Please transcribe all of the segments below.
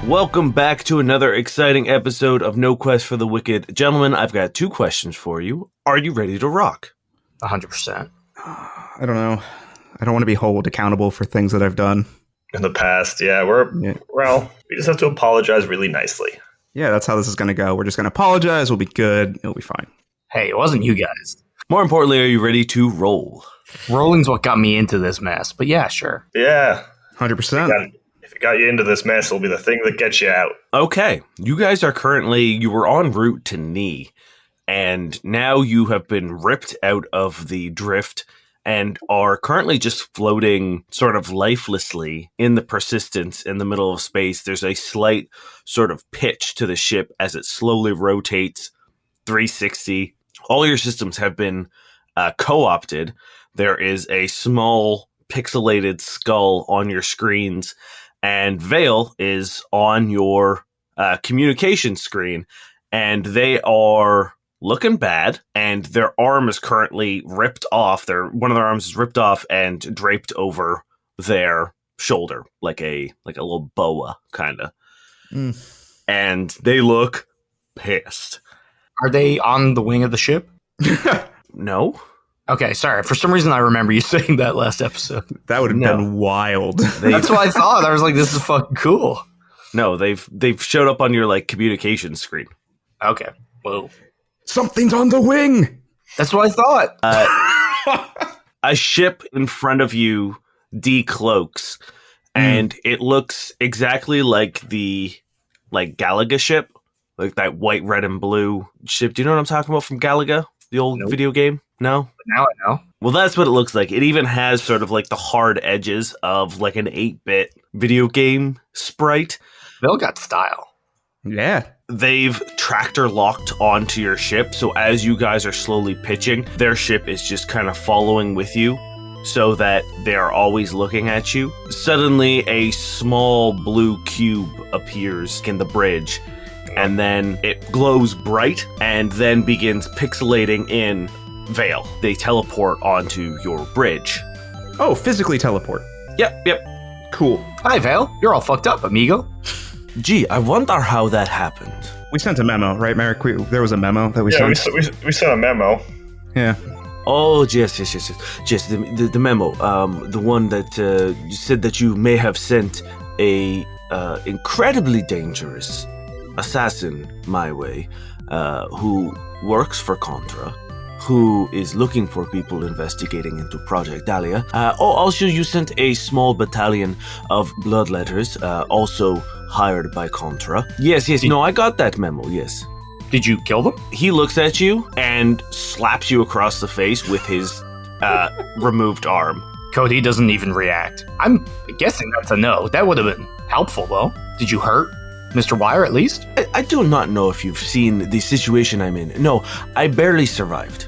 Welcome back to another exciting episode of No Quest for the Wicked. Gentlemen, I've got 2 questions for you. Are you ready to rock? 100%. I don't know. I don't want to be held accountable for things that I've done. In the past, well, we just have to apologize really nicely. Yeah, that's how this is going to go. We're just going to apologize. We'll be good. It'll be fine. Hey, it wasn't you guys. More importantly, are you ready to roll? Rolling's what got me into this mess, but yeah, sure. Yeah. 100%. If it got you into this mess, it'll be the thing that gets you out. Okay, you guys are you were en route to Knee, and now you have been ripped out of the drift and are currently just floating sort of lifelessly in the Persistence in the middle of space. There's a slight sort of pitch to the ship as it slowly rotates 360. All your systems have been co-opted. There is a small pixelated skull on your screens, and Vale is on your communication screen, and they are looking bad, and their arm is currently ripped off. One of their arms is ripped off and draped over their shoulder, like a little boa, kind of. And they look pissed. Are they on the wing of the ship? No. Okay, sorry. For some reason, I remember you saying that last episode. That would have been wild. That's what I thought. I was like, this is fucking cool. No, they've showed up on your communication screen. Okay. Whoa. Something's on the wing. That's what I thought. A ship in front of you decloaks, and it looks exactly like the Galaga ship, like that white, red, and blue ship. Do you know what I'm talking about from Galaga, the old video game? No? Now I know. Well, that's what it looks like. It even has sort of the hard edges of an 8-bit video game sprite. Bill got style. Yeah. They've tractor locked onto your ship, so as you guys are slowly pitching, their ship is just kind of following with you so that they are always looking at you. Suddenly, a small blue cube appears in the bridge, and then it glows bright and then begins pixelating in Vale. They teleport onto your bridge. Oh, physically teleport. Yep. Cool. Hi, Vale. You're all fucked up, amigo. Gee, I wonder how that happened. We sent a memo, right, Merrick? There was a memo that we sent. We sent a memo. Yeah. Oh, yes, the memo. The one that you said that you may have sent a incredibly dangerous assassin my way, who works for Contra, who is looking for people investigating into Project Dahlia. Also, you sent a small battalion of bloodletters, also hired by Contra. Yes, no, I got that memo, yes. Did you kill them? He looks at you and slaps you across the face with his removed arm. Cody doesn't even react. I'm guessing that's a no. That would have been helpful, though. Did you hurt Mr. Wire, at least? I do not know if you've seen the situation I'm in. No, I barely survived.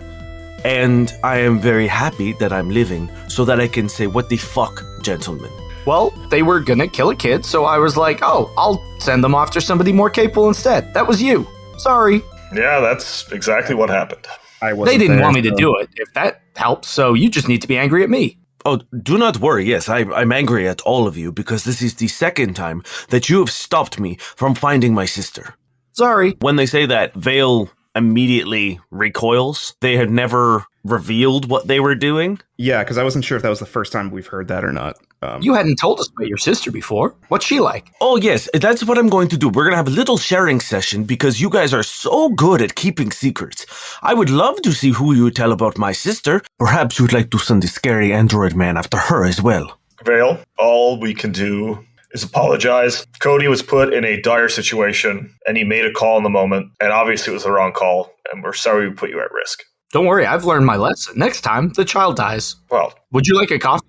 And I am very happy that I'm living so that I can say, what the fuck, gentlemen? Well, they were gonna kill a kid, so I was like, oh, I'll send them off to somebody more capable instead. That was you. Sorry. Yeah, that's exactly what happened. They didn't want me to do it, if that helps, so you just need to be angry at me. Oh, do not worry. Yes, I'm angry at all of you because this is the second time that you have stopped me from finding my sister. Sorry. When they say that, Vale immediately recoils. They had never revealed what they were doing. Yeah, because I wasn't sure if that was the first time we've heard that or not. You hadn't told us about your sister before. What's she like? Oh, yes, that's what I'm going to do. We're going to have a little sharing session because you guys are so good at keeping secrets. I would love to see who you would tell about my sister. Perhaps you'd like to send the scary android man after her as well. Vale, all we can do is apologize. Cody was put in a dire situation, and he made a call in the moment, and obviously it was the wrong call, and we're sorry we put you at risk. Don't worry, I've learned my lesson. Next time, the child dies. Well, would you like a coffee?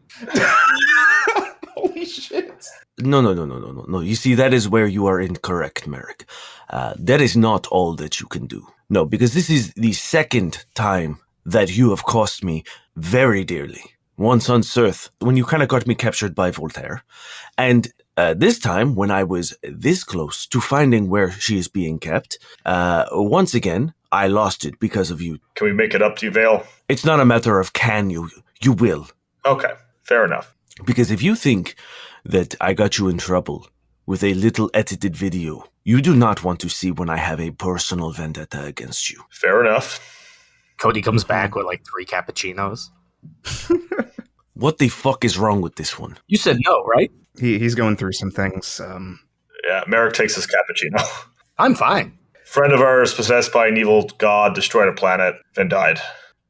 Holy shit. No. You see, that is where you are incorrect, Merrick. That is not all that you can do. No, because this is the second time that you have cost me very dearly. Once on Cirth, when you kind of got me captured by Voltaire. And this time, when I was this close to finding where she is being kept, once again, I lost it because of you. Can we make it up to you, Vale? It's not a matter of can you. You will. Okay, fair enough. Because if you think that I got you in trouble with a little edited video. You do not want to see when I have a personal vendetta against you. Fair enough. Cody comes back with like 3 cappuccinos. What the fuck is wrong with this one? You said no, right? He's going through some things. Yeah, Merrick takes his cappuccino. I'm fine. Friend of ours possessed by an evil god destroyed a planet and died.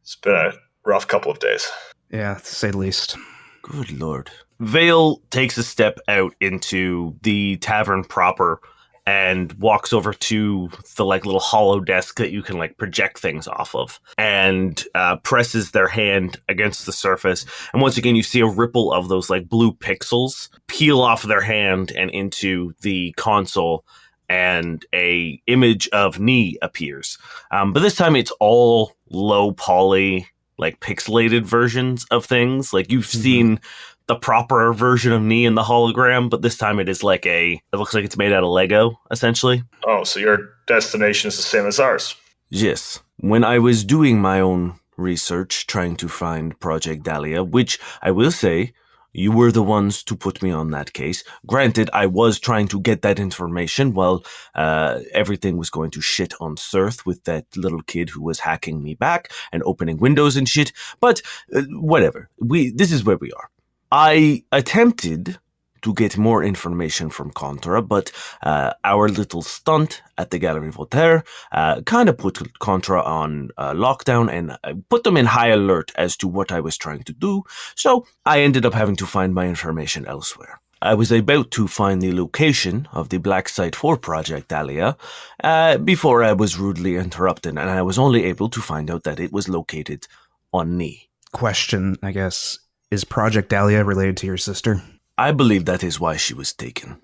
It's been a rough couple of days. Yeah, to say the least. Good lord. Vale takes a step out into the tavern proper and walks over to the like little hollow desk that you can like project things off of, and presses their hand against the surface. And once again, you see a ripple of those like blue pixels peel off their hand and into the console, and a image of Knee appears. But this time it's all low poly, like pixelated versions of things. Like you've seen the proper version of Knee in the hologram, but this time it is like it looks like it's made out of Lego, essentially. Oh, so your destination is the same as ours. Yes. When I was doing my own research, trying to find Project Dahlia, which I will say, you were the ones to put me on that case. Granted, I was trying to get that information while everything was going to shit on Cirth with that little kid who was hacking me back and opening windows and shit. But whatever. This is where we are. I attempted to get more information from Contra, but our little stunt at the Galerie Voltaire kind of put Contra on lockdown and put them in high alert as to what I was trying to do, so I ended up having to find my information elsewhere. I was about to find the location of the black site for Project Dahlia before I was rudely interrupted, and I was only able to find out that it was located on Knee. Question, I guess. Is Project Dahlia related to your sister? I believe that is why she was taken.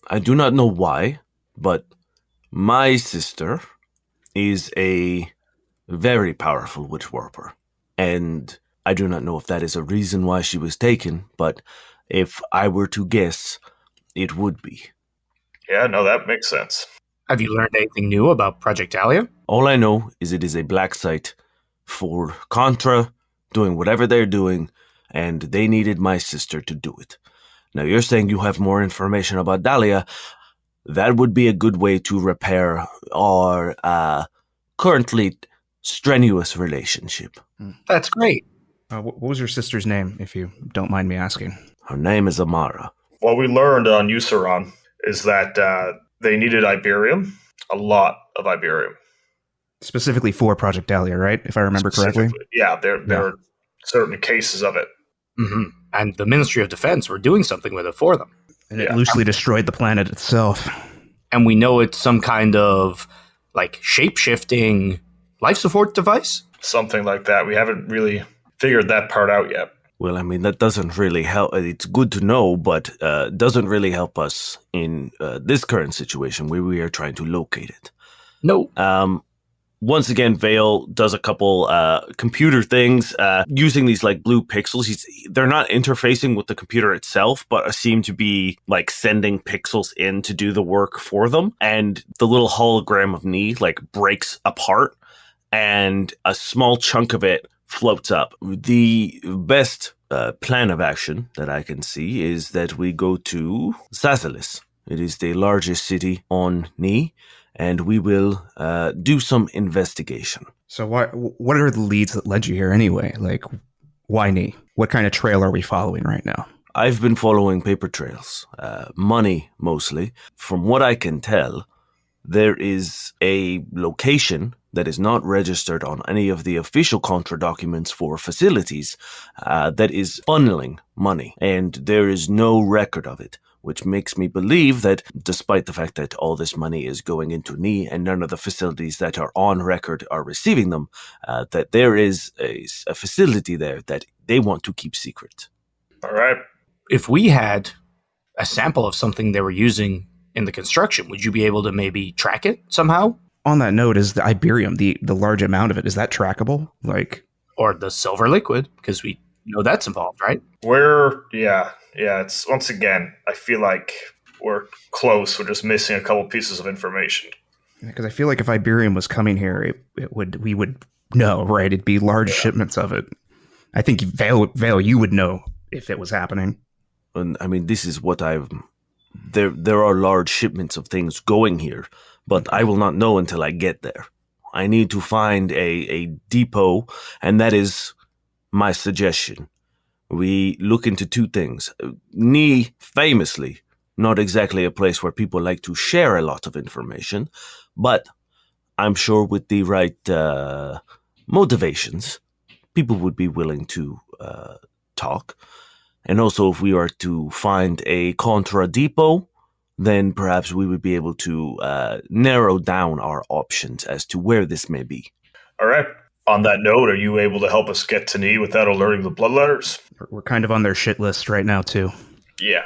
I do not know why, but my sister is a very powerful witch warper, and I do not know if that is a reason why she was taken, but if I were to guess, it would be. Yeah, no, that makes sense. Have you learned anything new about Project Dahlia? All I know is it is a black site for Contra doing whatever they're doing, and they needed my sister to do it. Now, you're saying you have more information about Dahlia. That would be a good way to repair our currently strenuous relationship. That's great. What was your sister's name, if you don't mind me asking? Her name is Amara. What we learned on Euceron is that they needed Iberium, a lot of Iberium. Specifically for Project Dahlia, right? If I remember correctly? Yeah, there are certain cases of it. Mm-hmm. And the Ministry of Defense were doing something with it for them. And it loosely destroyed the planet itself. And we know it's some kind of, like, shape-shifting life support device? Something like that. We haven't really figured that part out yet. Well, I mean, that doesn't really help. It's good to know, but doesn't really help us in this current situation where we are trying to locate it. No. Once again, Vale does a couple computer things using these like blue pixels. They're not interfacing with the computer itself, but seem to be like sending pixels in to do the work for them. And the little hologram of Knee like breaks apart, and a small chunk of it floats up. The best plan of action that I can see is that we go to Sasilis. It is the largest city on Knee, and we will do some investigation. So what are the leads that led you here anyway? Like, why Knee? What kind of trail are we following right now? I've been following paper trails, money mostly. From what I can tell, there is a location that is not registered on any of the official Contra documents for facilities that is funneling money, and there is no record of it, which makes me believe that despite the fact that all this money is going into Knee and none of the facilities that are on record are receiving them, that there is a facility there that they want to keep secret. All right. If we had a sample of something they were using in the construction, would you be able to maybe track it somehow? On that note, is the Iberium, the large amount of it, is that trackable? Like, or the silver liquid, because we know that's involved, right? Yeah, it's once again, I feel like we're close. We're just missing a couple pieces of information. because I feel like if Iberium was coming here, we would know, right? It'd be large shipments of it. I think Vale, you would know if it was happening. And I mean, this is what I've there are large shipments of things going here, but I will not know until I get there. I need to find a depot, and that is my suggestion. We look into two things. Ni, famously, not exactly a place where people like to share a lot of information, but I'm sure with the right motivations, people would be willing to talk. And also, if we are to find a contra depot, then perhaps we would be able to narrow down our options as to where this may be. All right. On that note, are you able to help us get to Ni without alerting the bloodletters? We're kind of on their shit list right now, too. Yeah.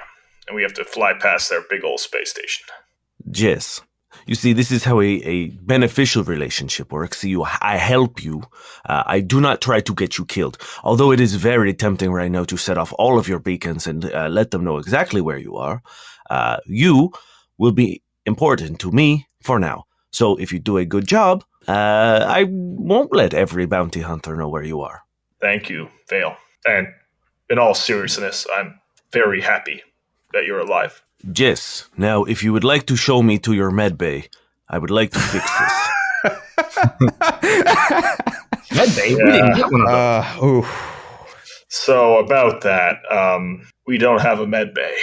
And we have to fly past their big old space station. Yes. You see, this is how a beneficial relationship works. I help you. I do not try to get you killed. Although it is very tempting right now to set off all of your beacons and let them know exactly where you are. You will be important to me for now. So if you do a good job, I won't let every bounty hunter know where you are. Thank you, Vale. And in all seriousness, I'm very happy that you're alive. Yes. Now, if you would like to show me to your med bay, I would like to fix this. Med bay? We didn't get one of those. So about that, we don't have a med bay.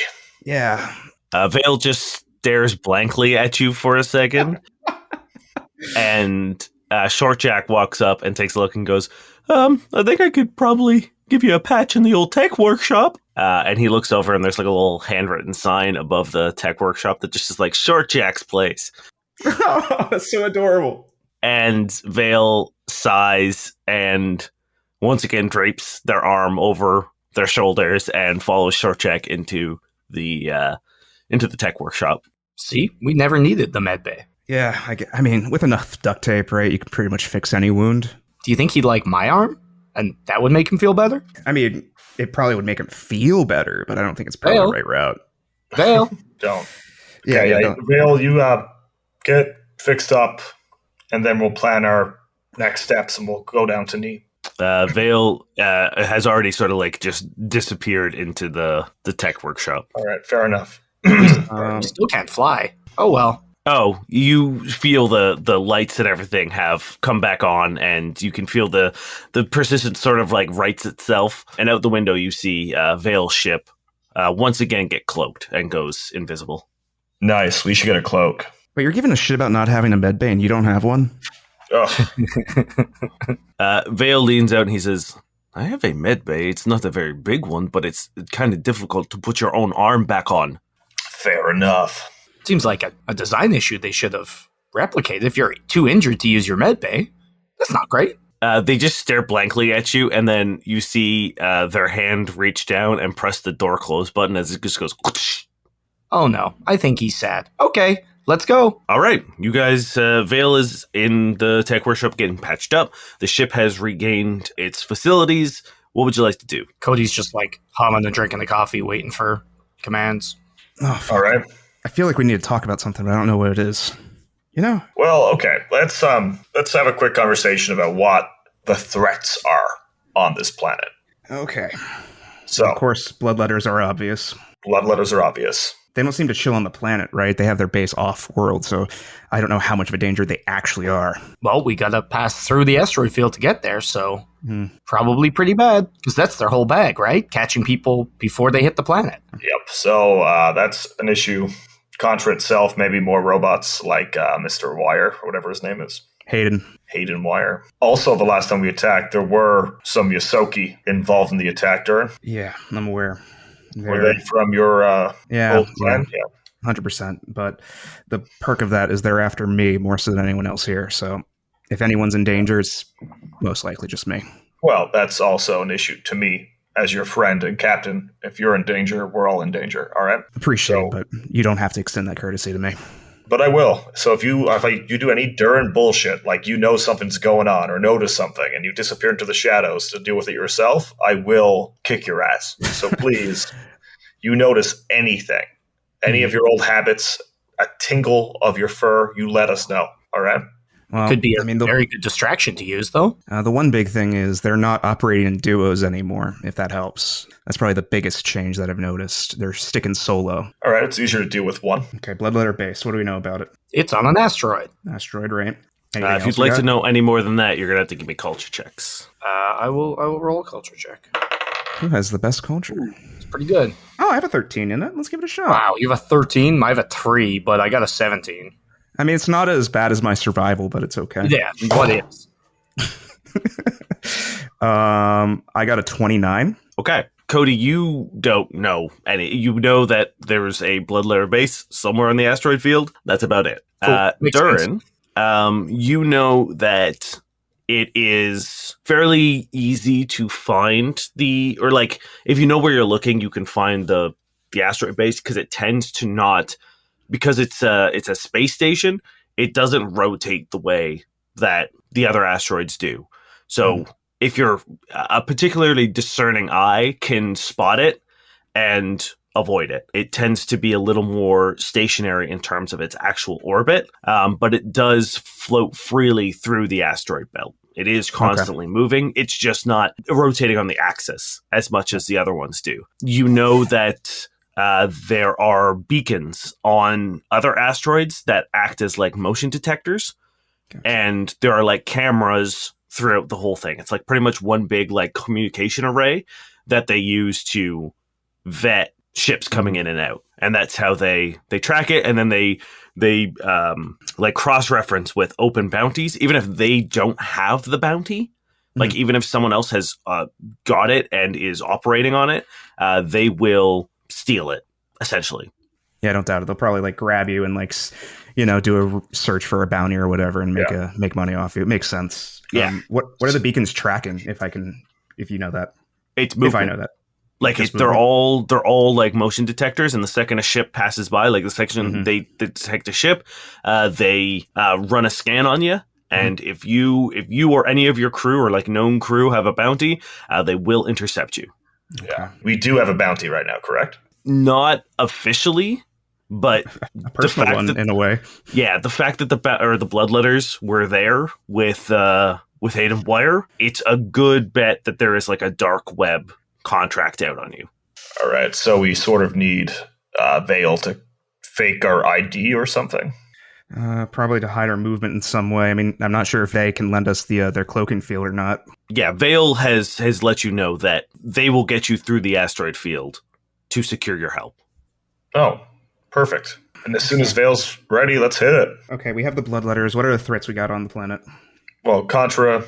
Yeah. Vale just stares blankly at you for a second. And Short Jack walks up and takes a look and goes, I think I could probably give you a patch in the old tech workshop. And he looks over and there's like a little handwritten sign above the tech workshop that just is like Short Jack's place. Oh, that's so adorable. And Vale sighs and once again drapes their arm over their shoulders and follows Short Jack into the tech workshop. See, we never needed the med bay. Yeah, I mean, with enough duct tape, right, you can pretty much fix any wound. Do you think he'd like my arm? And that would make him feel better? I mean, it probably would make him feel better, but I don't think it's probably the right route. Vale. Don't. Yeah, don't. Vale, you get fixed up, and then we'll plan our next steps, and we'll go down to Ni. Vale has already sort of like just disappeared into the tech workshop. All right, fair enough. We still can't fly. Oh, well. Oh, you feel the lights and everything have come back on, and you can feel the persistence sort of like rights itself. And out the window, you see Vale's ship once again get cloaked and goes invisible. Nice. We should get a cloak. But you're giving a shit about not having a med bay and you don't have one? Oh. Vale leans out and he says, I have a med bay. It's not a very big one, but it's kind of difficult to put your own arm back on. Fair enough. Seems like a design issue they should have replicated. If you're too injured to use your med bay, that's not great. They just stare blankly at you, and then you see their hand reach down and press the door close button as it just goes. Whoosh. Oh no, I think he's sad. Okay, let's go. All right, you guys, Vale is in the tech workshop getting patched up. The ship has regained its facilities. What would you like to do? Cody's just like humming and drinking the coffee, waiting for commands. Oh, fuck. All right. I feel like we need to talk about something, but I don't know what it is. You know? Well, okay. Let's have a quick conversation about what the threats are on this planet. Okay. So, of course, bloodletters are obvious. Bloodletters are obvious. They don't seem to chill on the planet, right? They have their base off-world, so I don't know how much of a danger they actually are. Well, we gotta pass through the asteroid field to get there, so probably pretty bad. Because that's their whole bag, right? Catching people before they hit the planet. Yep. So that's an issue. Contra itself, maybe more robots like Mr. Wire, or whatever his name is. Hayden Wire. Also, the last time we attacked, there were some Yosoki involved in the attack, Durrin. Yeah, I'm aware. Were they from your old clan? Yeah. 100%. But the perk of that is they're after me more so than anyone else here. So if anyone's in danger, it's most likely just me. Well, that's also an issue to me as your friend and captain. If you're in danger, we're all in danger. All right. Appreciate it, but you don't have to extend that courtesy to me. But I will. So if you do any Durrin bullshit, like you know something's going on or notice something and you disappear into the shadows to deal with it yourself, I will kick your ass. So please, you notice anything, any of your old habits, a tingle of your fur, you let us know. All right? Well, Could be a very good distraction to use, though. The one big thing is they're not operating in duos anymore, if that helps. That's probably the biggest change that I've noticed. They're sticking solo. All right, it's easier to deal with one. Okay, bloodletter base. What do we know about it? It's on an asteroid. Asteroid, right? If you'd like to know any more than that, you're going to have to give me culture checks. I will roll a culture check. Who has the best culture? It's pretty good. Oh, I have a 13 in it. Let's give it a shot. Wow, you have a 13. I have a 3, but I got a 17. I mean, it's not as bad as my survival, but it's okay. Yeah, what is? I got a 29. Okay. Cody, you don't know any. You know that there's a bloodletter base somewhere on the asteroid field. That's about it. Cool. Durrin, you know that it is fairly easy to find if you know where you're looking, you can find the asteroid base because it tends to not, because it's a space station, it doesn't rotate the way that the other asteroids do. So if you're a particularly discerning eye can spot it and avoid it. It tends to be a little more stationary in terms of its actual orbit, but it does float freely through the asteroid belt. It is constantly moving. It's just not rotating on the axis as much as the other ones do. You know that there are beacons on other asteroids that act as like motion detectors. Gotcha. And there are like cameras throughout the whole thing. It's like pretty much one big like communication array that they use to vet ships coming in and out. And that's how they track it. And then they like cross-reference with open bounties, even if they don't have the bounty. Like even if someone else has got it and is operating on it, they will steal it, essentially. Yeah, I don't doubt it. They'll probably like grab you and like, do a search for a bounty or whatever and make money off you. It makes sense. Yeah. What are the beacons tracking? If you know that, it's movement. If I know that, like they're all like motion detectors. And the second a ship passes by, like the section they detect a ship, they run a scan on you. And if you or any of your crew or like known crew have a bounty, they will intercept you. Yeah, we do have a bounty right now, correct? Not officially, but a personal one in a way. Yeah, the fact that the bloodletters were there with Hayden Wire, it's a good bet that there is like a dark web contract out on you. All right, so we sort of need Vale to fake our ID or something. Probably to hide our movement in some way. I mean, I'm not sure if they can lend us their cloaking field or not. Yeah, Vale has let you know that they will get you through the asteroid field to secure your help. Oh, perfect. And as soon as Vale's ready, let's hit it. Okay, we have the bloodletters. What are the threats we got on the planet? Well, Contra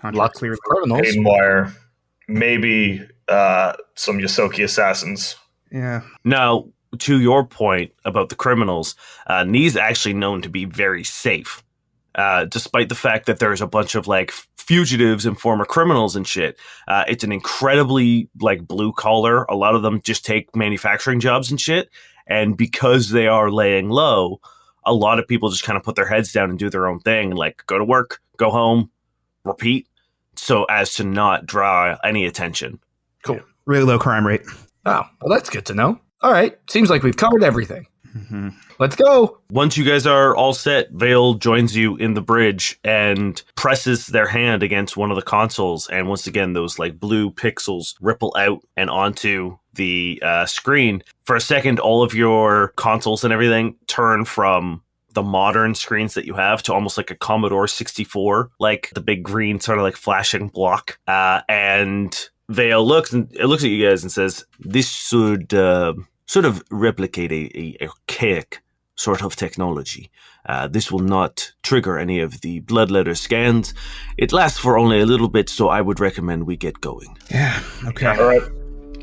lots clear of criminals. Hayden Wire, maybe some Yosoki assassins. Yeah. Now, to your point about the criminals, Nee's actually known to be very safe, despite the fact that there's a bunch of like fugitives and former criminals and shit. It's an incredibly like blue collar. A lot of them just take manufacturing jobs and shit. And because they are laying low, a lot of people just kind of put their heads down and do their own thing, like go to work, go home, repeat, so as to not draw any attention. Cool. Really low crime rate. Oh, well, that's good to know. All right. Seems like we've covered everything. Let's go. Once you guys are all set, Vale joins you in the bridge and presses their hand against one of the consoles. And once again, those like blue pixels ripple out and onto the screen. For a second, all of your consoles and everything turn from the modern screens that you have to almost like a Commodore 64, like the big green sort of like flashing block. And Vale looks at you guys and says, "This should sort of replicate a archaic sort of technology. This will not trigger any of the bloodletter scans. It lasts for only a little bit, so I would recommend we get going." Yeah, okay. All right,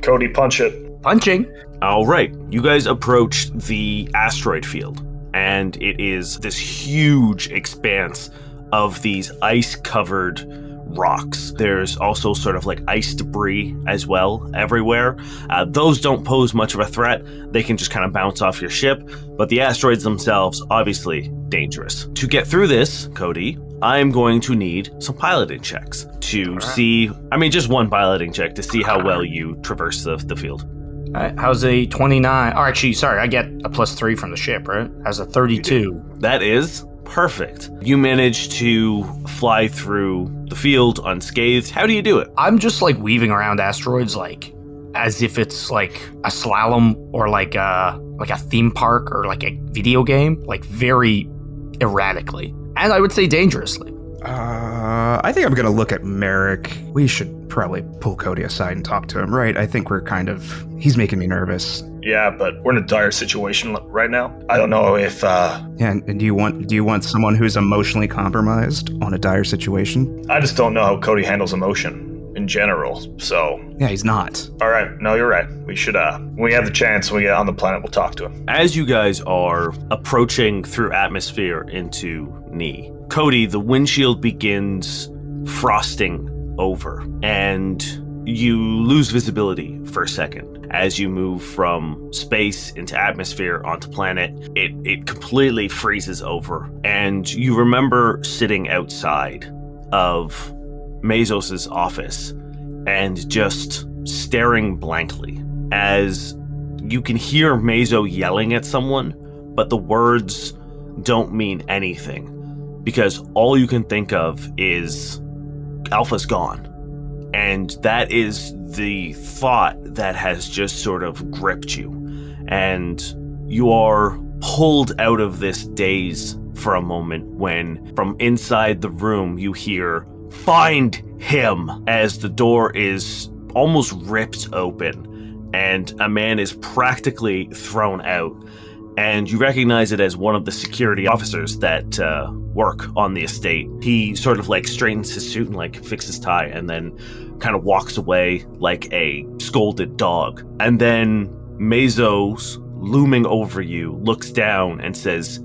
Cody, punch it. Punching. All right, you guys approach the asteroid field, and it is this huge expanse of these ice-covered rocks. There's also sort of like ice debris as well everywhere. Those don't pose much of a threat. They can just kind of bounce off your ship, but the asteroids themselves, obviously dangerous. To get through this, Cody, I'm going to need some piloting checks to see, just one piloting check to see how well you traverse the field. All right, how's a 29? Oh, actually, sorry, I get a +3 from the ship, right? How's a 32? That is Perfect. You manage to fly through the field unscathed. How do you do it? I'm just like weaving around asteroids like as if it's like a slalom or like a theme park or like a video game, like very erratically. And I would say dangerously. I think I'm going to look at Merrick. We should probably pull Cody aside and talk to him, right? I think he's making me nervous. Yeah, but we're in a dire situation right now. I don't know if... Yeah, and do you want someone who's emotionally compromised on a dire situation? I just don't know how Cody handles emotion in general, so... Yeah, he's not. All right, no, you're right. We should, when we have the chance, when we get on the planet, we'll talk to him. As you guys are approaching through atmosphere into Ni, Cody, the windshield begins frosting over, and you lose visibility for a second. As you move from space into atmosphere onto planet, it completely freezes over, and you remember sitting outside of Mazos's office and just staring blankly as you can hear Mazo yelling at someone, but the words don't mean anything because all you can think of is Alpha's gone. And that is the thought that has just sort of gripped you. And you are pulled out of this daze for a moment when from inside the room you hear, "Find him," as the door is almost ripped open and a man is practically thrown out. And you recognize it as one of the security officers that work on the estate. He sort of like straightens his suit and like fixes his tie and then kind of walks away like a scolded dog. And then Mazo's looming over you, looks down and says,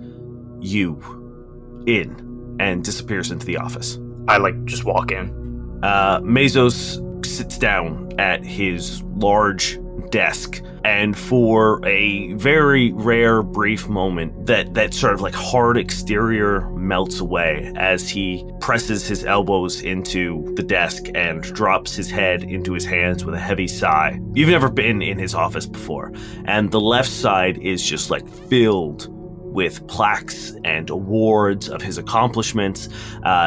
"You in," and disappears into the office. I like just walk in. Mazos sits down at his large desk, and for a very rare brief moment that sort of like hard exterior melts away as he presses his elbows into the desk and drops his head into his hands with a heavy sigh. You've never been in his office before, and the left side is just like filled with plaques and awards of his accomplishments.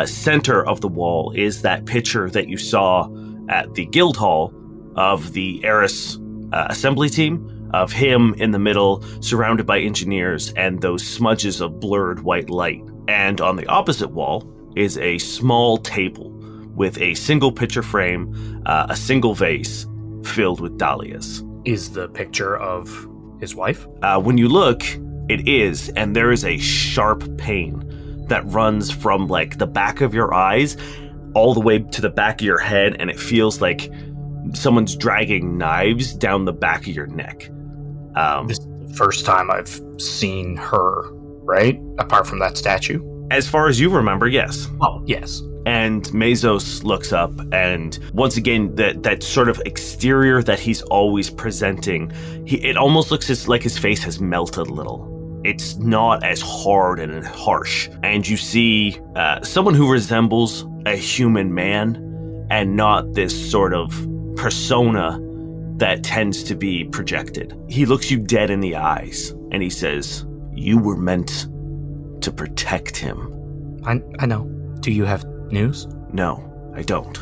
Center of the wall is that picture that you saw at the guild hall of the Eris assembly team, of him in the middle, surrounded by engineers and those smudges of blurred white light. And on the opposite wall is a small table with a single picture frame, a single vase filled with dahlias. Is the picture of his wife? When you look, it is, and there is a sharp pain that runs from like the back of your eyes all the way to the back of your head, and it feels like someone's dragging knives down the back of your neck. This is the first time I've seen her, right? Apart from that statue? As far as you remember, yes. Oh, yes. And Mazos looks up, and once again, that sort of exterior that he's always presenting, it almost looks like his face has melted a little. It's not as hard and harsh. And you see someone who resembles a human man and not this sort of persona that tends to be projected. He looks you dead in the eyes and he says, "You were meant to protect him." I know. Do you have news? No, I don't.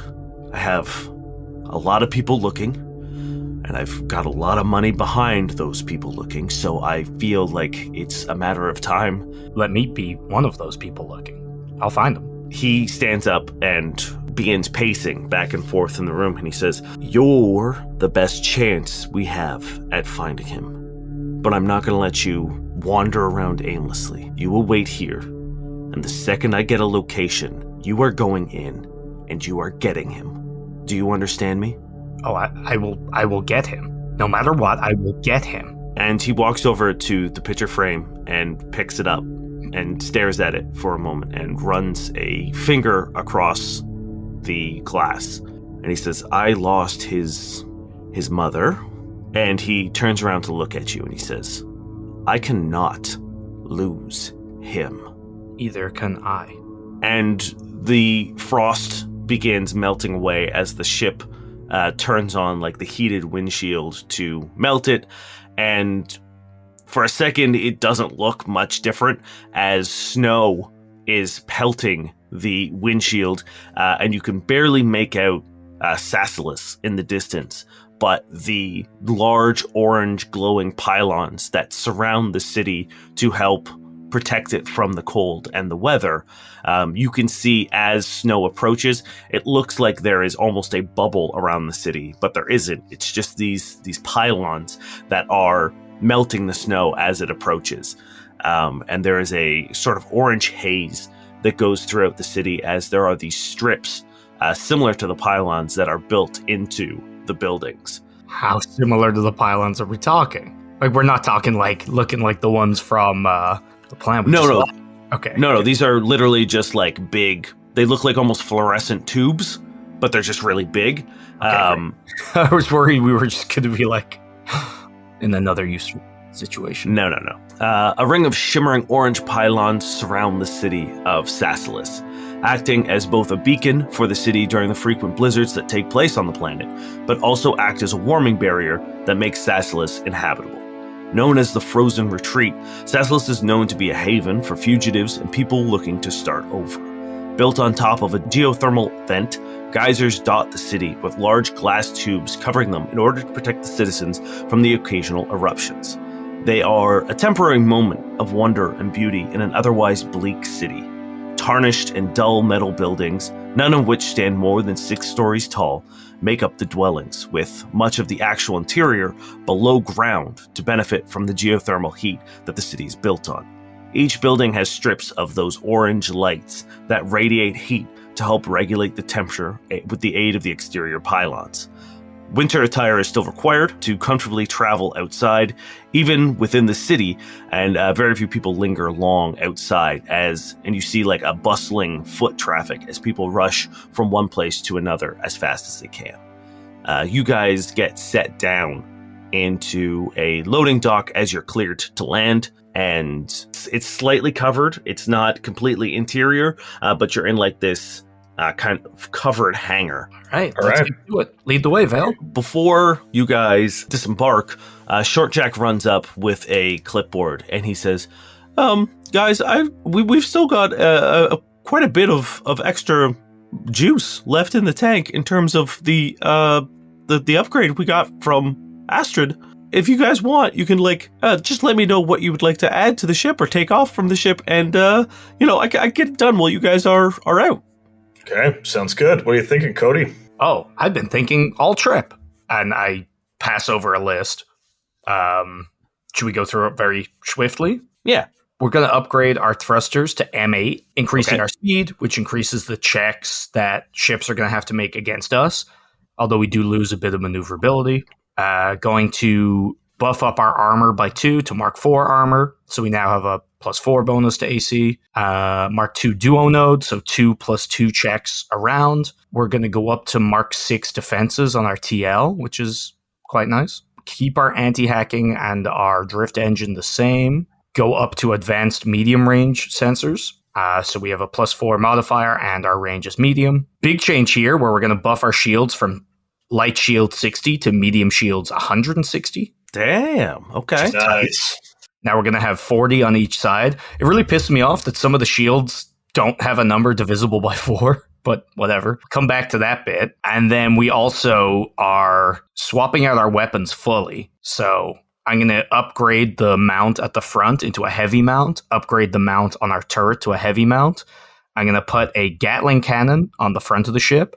I have a lot of people looking, and I've got a lot of money behind those people looking, so I feel like it's a matter of time. Let me be one of those people looking. I'll find him. He stands up and begins pacing back and forth in the room, and he says, "You're the best chance we have at finding him. But I'm not going to let you wander around aimlessly. You will wait here, and the second I get a location, you are going in, and you are getting him. Do you understand me?" Oh, I will get him. No matter what, I will get him. And he walks over to the picture frame and picks it up and stares at it for a moment and runs a finger across the glass. And he says, "I lost his mother." And he turns around to look at you and he says, "I cannot lose him." Either can I. And the frost begins melting away as the ship turns on like the heated windshield to melt it. And for a second, it doesn't look much different as snow is pelting the windshield, and you can barely make out Sassilus in the distance. But the large orange glowing pylons that surround the city to help protect it from the cold and the weather, you can see as snow approaches, it looks like there is almost a bubble around the city, but there isn't. It's just these pylons that are melting the snow as it approaches. And there is a sort of orange haze that goes throughout the city as there are these strips similar to the pylons that are built into the buildings. How similar to the pylons are we talking? Like, we're not talking like looking like the ones from the planet. No. Okay. No, these are literally just like big. They look like almost fluorescent tubes, but they're just really big. Okay, I was worried we were just going to be like in another use situation. No. A ring of shimmering orange pylons surround the city of Sassilus, acting as both a beacon for the city during the frequent blizzards that take place on the planet, but also act as a warming barrier that makes Sassilus inhabitable. Known as the Frozen Retreat, Sassilus is known to be a haven for fugitives and people looking to start over. Built on top of a geothermal vent, geysers dot the city with large glass tubes covering them in order to protect the citizens from the occasional eruptions. They are a temporary moment of wonder and beauty in an otherwise bleak city. Tarnished and dull metal buildings, none of which stand more than 6 stories tall, make up the dwellings, with much of the actual interior below ground to benefit from the geothermal heat that the city is built on. Each building has strips of those orange lights that radiate heat to help regulate the temperature with the aid of the exterior pylons. Winter attire is still required to comfortably travel outside, even within the city, and very few people linger long outside and you see like a bustling foot traffic as people rush from one place to another as fast as they can. You guys get set down into a loading dock as you're cleared to land, and it's slightly covered. It's not completely interior, but you're in like this kind of covered hangar. All right, let's do it. Lead the way, Vale. Before you guys disembark, Short Jack runs up with a clipboard and he says, "Guys, we've still got quite a bit of extra juice left in the tank in terms of the upgrade we got from Astrid. If you guys want, you can just let me know what you would like to add to the ship or take off from the ship, and I get it done while you guys are out." Okay, sounds good. What are you thinking, Cody? Oh, I've been thinking all trip. And I pass over a list. Should we go through it very swiftly? Yeah. We're going to upgrade our thrusters to M8, increasing our speed, which increases the checks that ships are going to have to make against us, although we do lose a bit of maneuverability. Going to buff up our armor by 2 to Mark 4 armor, so we now have a +4 bonus to AC. Mark 2 duo node, so 2 + 2 checks around. We're going to go up to Mark 6 defenses on our TL, which is quite nice. Keep our anti-hacking and our drift engine the same. Go up to advanced medium range sensors. So we have a +4 modifier and our range is medium. Big change here where we're going to buff our shields from light shield 60 to medium shields 160. Damn. Okay. Nice. Now we're going to have 40 on each side. It really pissed me off that some of the shields don't have a number divisible by 4, but whatever. Come back to that bit. And then we also are swapping out our weapons fully. So I'm going to upgrade the mount at the front into a heavy mount, upgrade the mount on our turret to a heavy mount. I'm going to put a Gatling cannon on the front of the ship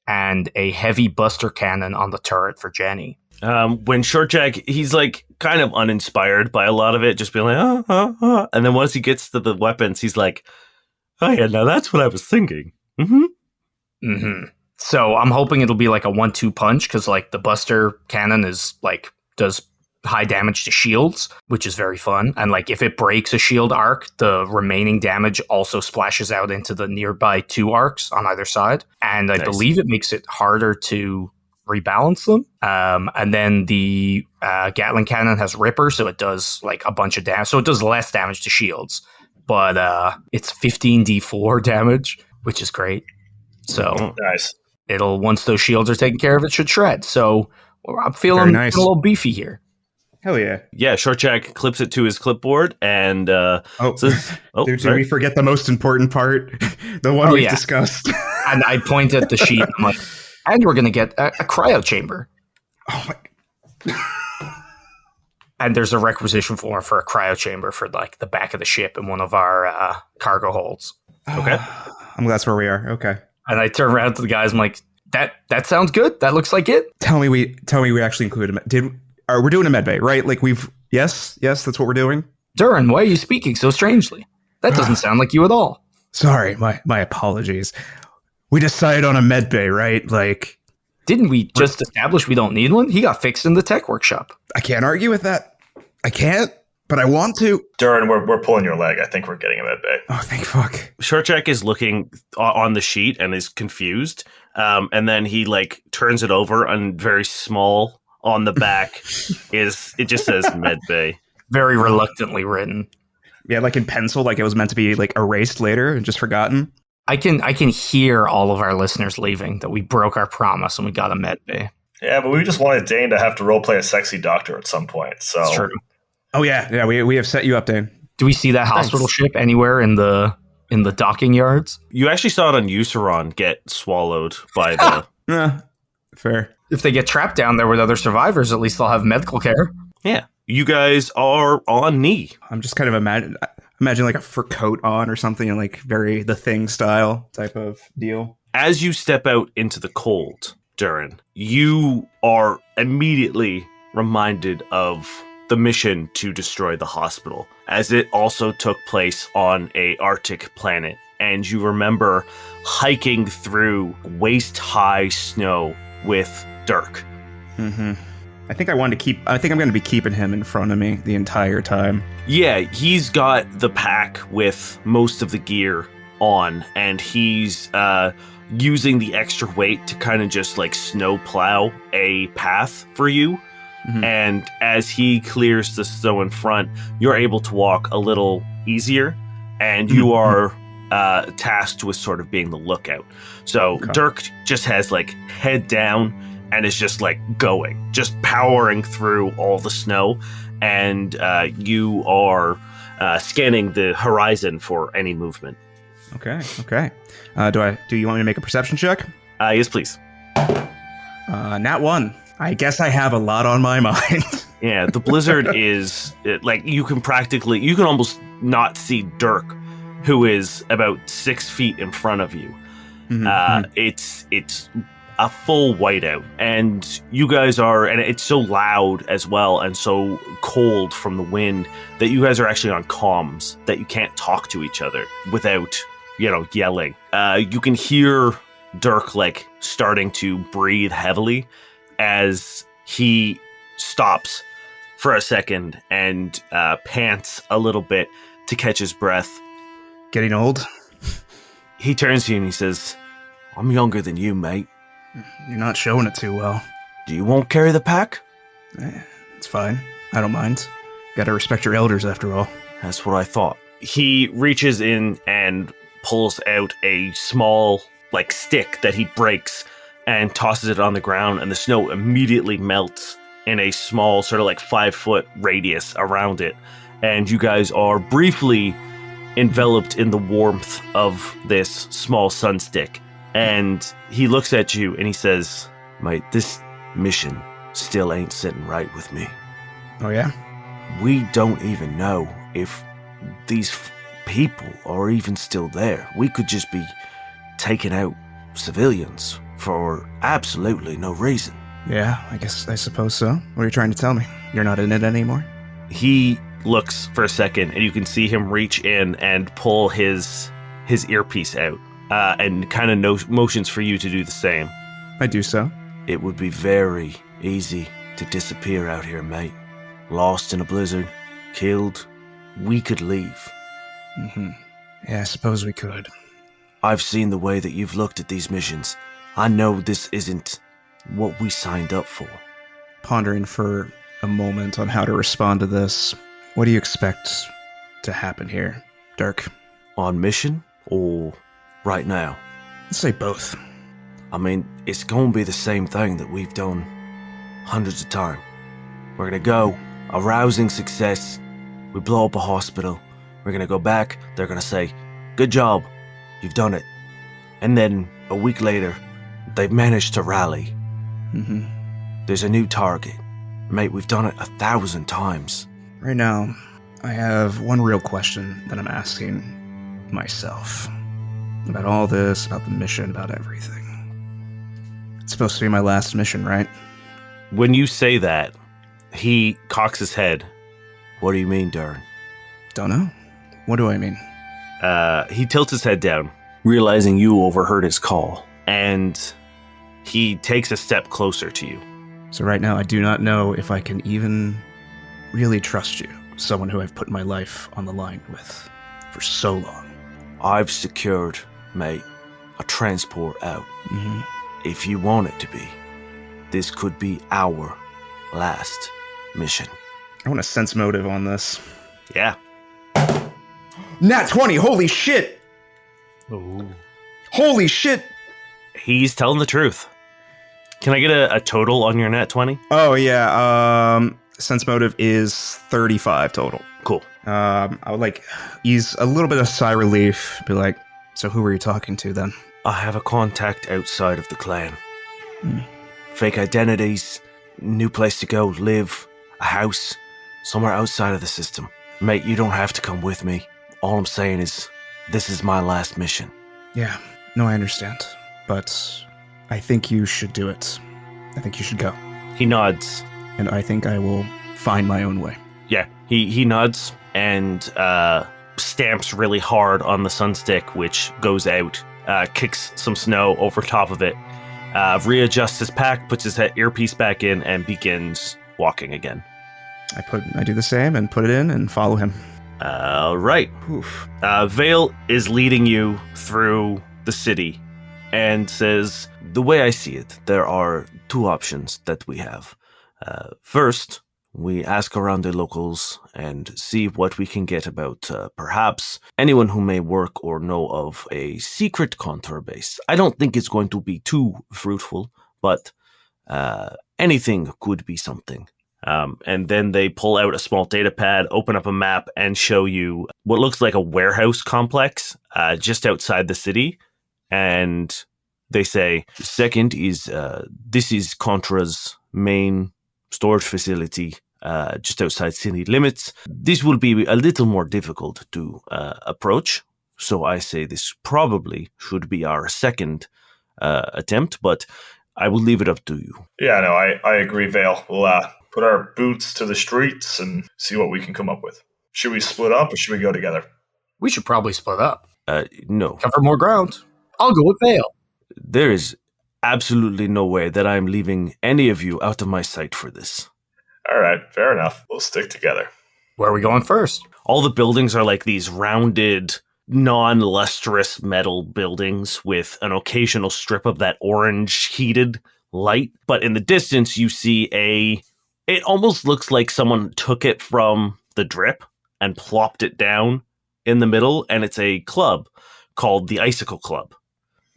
and a heavy buster cannon on the turret for Jenny. When Short Jack, he's like kind of uninspired by a lot of it, just being like, and then once he gets to the weapons, he's like, oh yeah, now that's what I was thinking. So I'm hoping it'll be like a 1-2 punch, because like the buster cannon is like does high damage to shields, which is very fun. And like if it breaks a shield arc, the remaining damage also splashes out into the nearby 2 arcs on either side. And I believe it makes it harder to rebalance them. And then the Gatling cannon has Ripper, so it does like a bunch of damage. So it does less damage to shields, but it's 15d4 damage, which is great. So nice. It'll, once those shields are taken care of, it should shred. So I'm feeling a little beefy here. Hell yeah. Yeah, Short Jack clips it to his clipboard and says, did we forget the most important part? The one we've discussed. And I point at the sheet and I'm like, and we're going to get a cryo chamber. Oh my. And there's a requisition form for a cryo chamber for like the back of the ship in one of our cargo holds. Okay. I'm glad that's where we are. Okay. And I turn around to the guys. I'm like, that sounds good. That looks like it. Tell me we actually included we're doing a med bay, right? Like yes, that's what we're doing. Durrin, why are you speaking so strangely? That doesn't sound like you at all. Sorry, my apologies. We decided on a med bay, right? Like, didn't we just establish we don't need one? He got fixed in the tech workshop. I can't argue with that. I can't, but I want to. Durrin, we're pulling your leg. I think we're getting a med bay. Oh, thank fuck. Short Jack is looking on the sheet and is confused. And then he like turns it over and very small on the back it just says med bay. Very reluctantly written. Yeah, like in pencil, like it was meant to be like erased later and just forgotten. I can hear all of our listeners leaving that we broke our promise and we got a med bay. Yeah, but we just wanted Dane to have to roleplay a sexy doctor at some point. So it's true. Oh yeah, we have set you up, Dane. Do we see that hospital ship anywhere in the docking yards? You actually saw it on Euceron get swallowed by the... Yeah, fair. If they get trapped down there with other survivors, at least they'll have medical care. Yeah. You guys are on knee. I'm just kind of imagine like a fur coat on or something, and like very The Thing style type of deal. As you step out into the cold, Durrin, you are immediately reminded of the mission to destroy the hospital, as it also took place on a Arctic planet. And you remember hiking through waist-high snow with Dirk. Mm-hmm. I think I'm going to be keeping him in front of me the entire time. Yeah, he's got the pack with most of the gear on, and he's using the extra weight to kind of just like snow plow a path for you. Mm-hmm. And as he clears the snow in front, you're able to walk a little easier, and you are tasked with sort of being the lookout. So okay. Dirk just has like head down and is just like just powering through all the snow, and you are scanning the horizon for any movement. Okay. Do you want me to make a perception check? Yes, please. Nat 1. I guess I have a lot on my mind. Yeah, the blizzard is like you can almost not see Dirk, who is about 6 feet in front of you. Mm-hmm. It's a full whiteout, and you guys and it's so loud as well and so cold from the wind that you guys are actually on comms that you can't talk to each other without, yelling. You can hear Dirk like starting to breathe heavily as he stops for a second and pants a little bit to catch his breath. Getting old? He turns to you and he says, "I'm younger than you, mate. You're not showing it too well. Do you won't carry the pack?" It's fine. I don't mind. Gotta respect your elders after all. That's what I thought. He reaches in and pulls out a small, stick that he breaks and tosses it on the ground, and the snow immediately melts in a small, sort of 5-foot radius around it. And you guys are briefly enveloped in the warmth of this small sun stick. And he looks at you and he says, "Mate, this mission still ain't sitting right with me." Oh, yeah? We don't even know if these people are even still there. We could just be taking out civilians for absolutely no reason. Yeah, I suppose so. What are you trying to tell me? You're not in it anymore? He looks for a second, and you can see him reach in and pull his earpiece out, and kind of motions for you to do the same. I do so. It would be very easy to disappear out here, mate. Lost in a blizzard, killed. We could leave. Mm-hmm. Yeah, I suppose we could. I've seen the way that you've looked at these missions. I know this isn't what we signed up for. Pondering for a moment on how to respond to this, what do you expect to happen here, Dirk? On mission or right now? Let's say both. I mean, it's going to be the same thing that we've done hundreds of times. We're going to go, a rousing success. We blow up a hospital. We're going to go back. They're going to say, good job. You've done it. And then a week later, they've managed to rally. Mm-hmm. There's a new target. Mate, we've done it 1,000 times. Right now, I have one real question that I'm asking myself. About all this, about the mission, about everything. It's supposed to be my last mission, right? When you say that, he cocks his head. What do you mean, Durrin? Don't know. What do I mean? He tilts his head down, realizing you overheard his call, and he takes a step closer to you. So right now, I do not know if I can even really trust you, someone who I've put my life on the line with for so long. I've secured, mate, a transport out. Mm-hmm. If you want it to be, this could be our last mission. I want a sense motive on this. Yeah. Nat 20, holy shit! Ooh. Holy shit! He's telling the truth. Can I get a total on your nat 20? Oh, yeah, sense motive is 35 total. Cool. I would ease a little bit of sigh relief, be like, so who were you talking to then? I have a contact outside of the clan. Fake identities, new place to go, live, a house, somewhere outside of the system. Mate, you don't have to come with me. All I'm saying is, this is my last mission. Yeah, no, I understand. But I think you should do it. I think you should go. He nods. And I think I will find my own way. Yeah, he nods and stamps really hard on the sunstick, which goes out, kicks some snow over top of it, readjusts his pack, puts his earpiece back in, and begins walking again. I do the same and put it in and follow him. All right. Vale is leading you through the city and says, the way I see it, there are two options that we have. First, we ask around the locals and see what we can get about perhaps anyone who may work or know of a secret contour base. I don't think it's going to be too fruitful, but anything could be something. And then they pull out a small data pad, open up a map, and show you what looks like a warehouse complex just outside the city. And they say, second is, this is Contra's main storage facility just outside city limits. This will be a little more difficult to approach. So I say this probably should be our second attempt, but I will leave it up to you. Yeah, no, I agree, Vale. We'll put our boots to the streets and see what we can come up with. Should we split up or should we go together? We should probably split up. No. Cover more ground. I'll go with Vale. There is absolutely no way that I'm leaving any of you out of my sight for this. All right, fair enough. We'll stick together. Where are we going first? All the buildings are like these rounded, non-lustrous metal buildings with an occasional strip of that orange heated light. But in the distance, you see it almost looks like someone took it from the drip and plopped it down in the middle, and it's a club called the Icicle Club.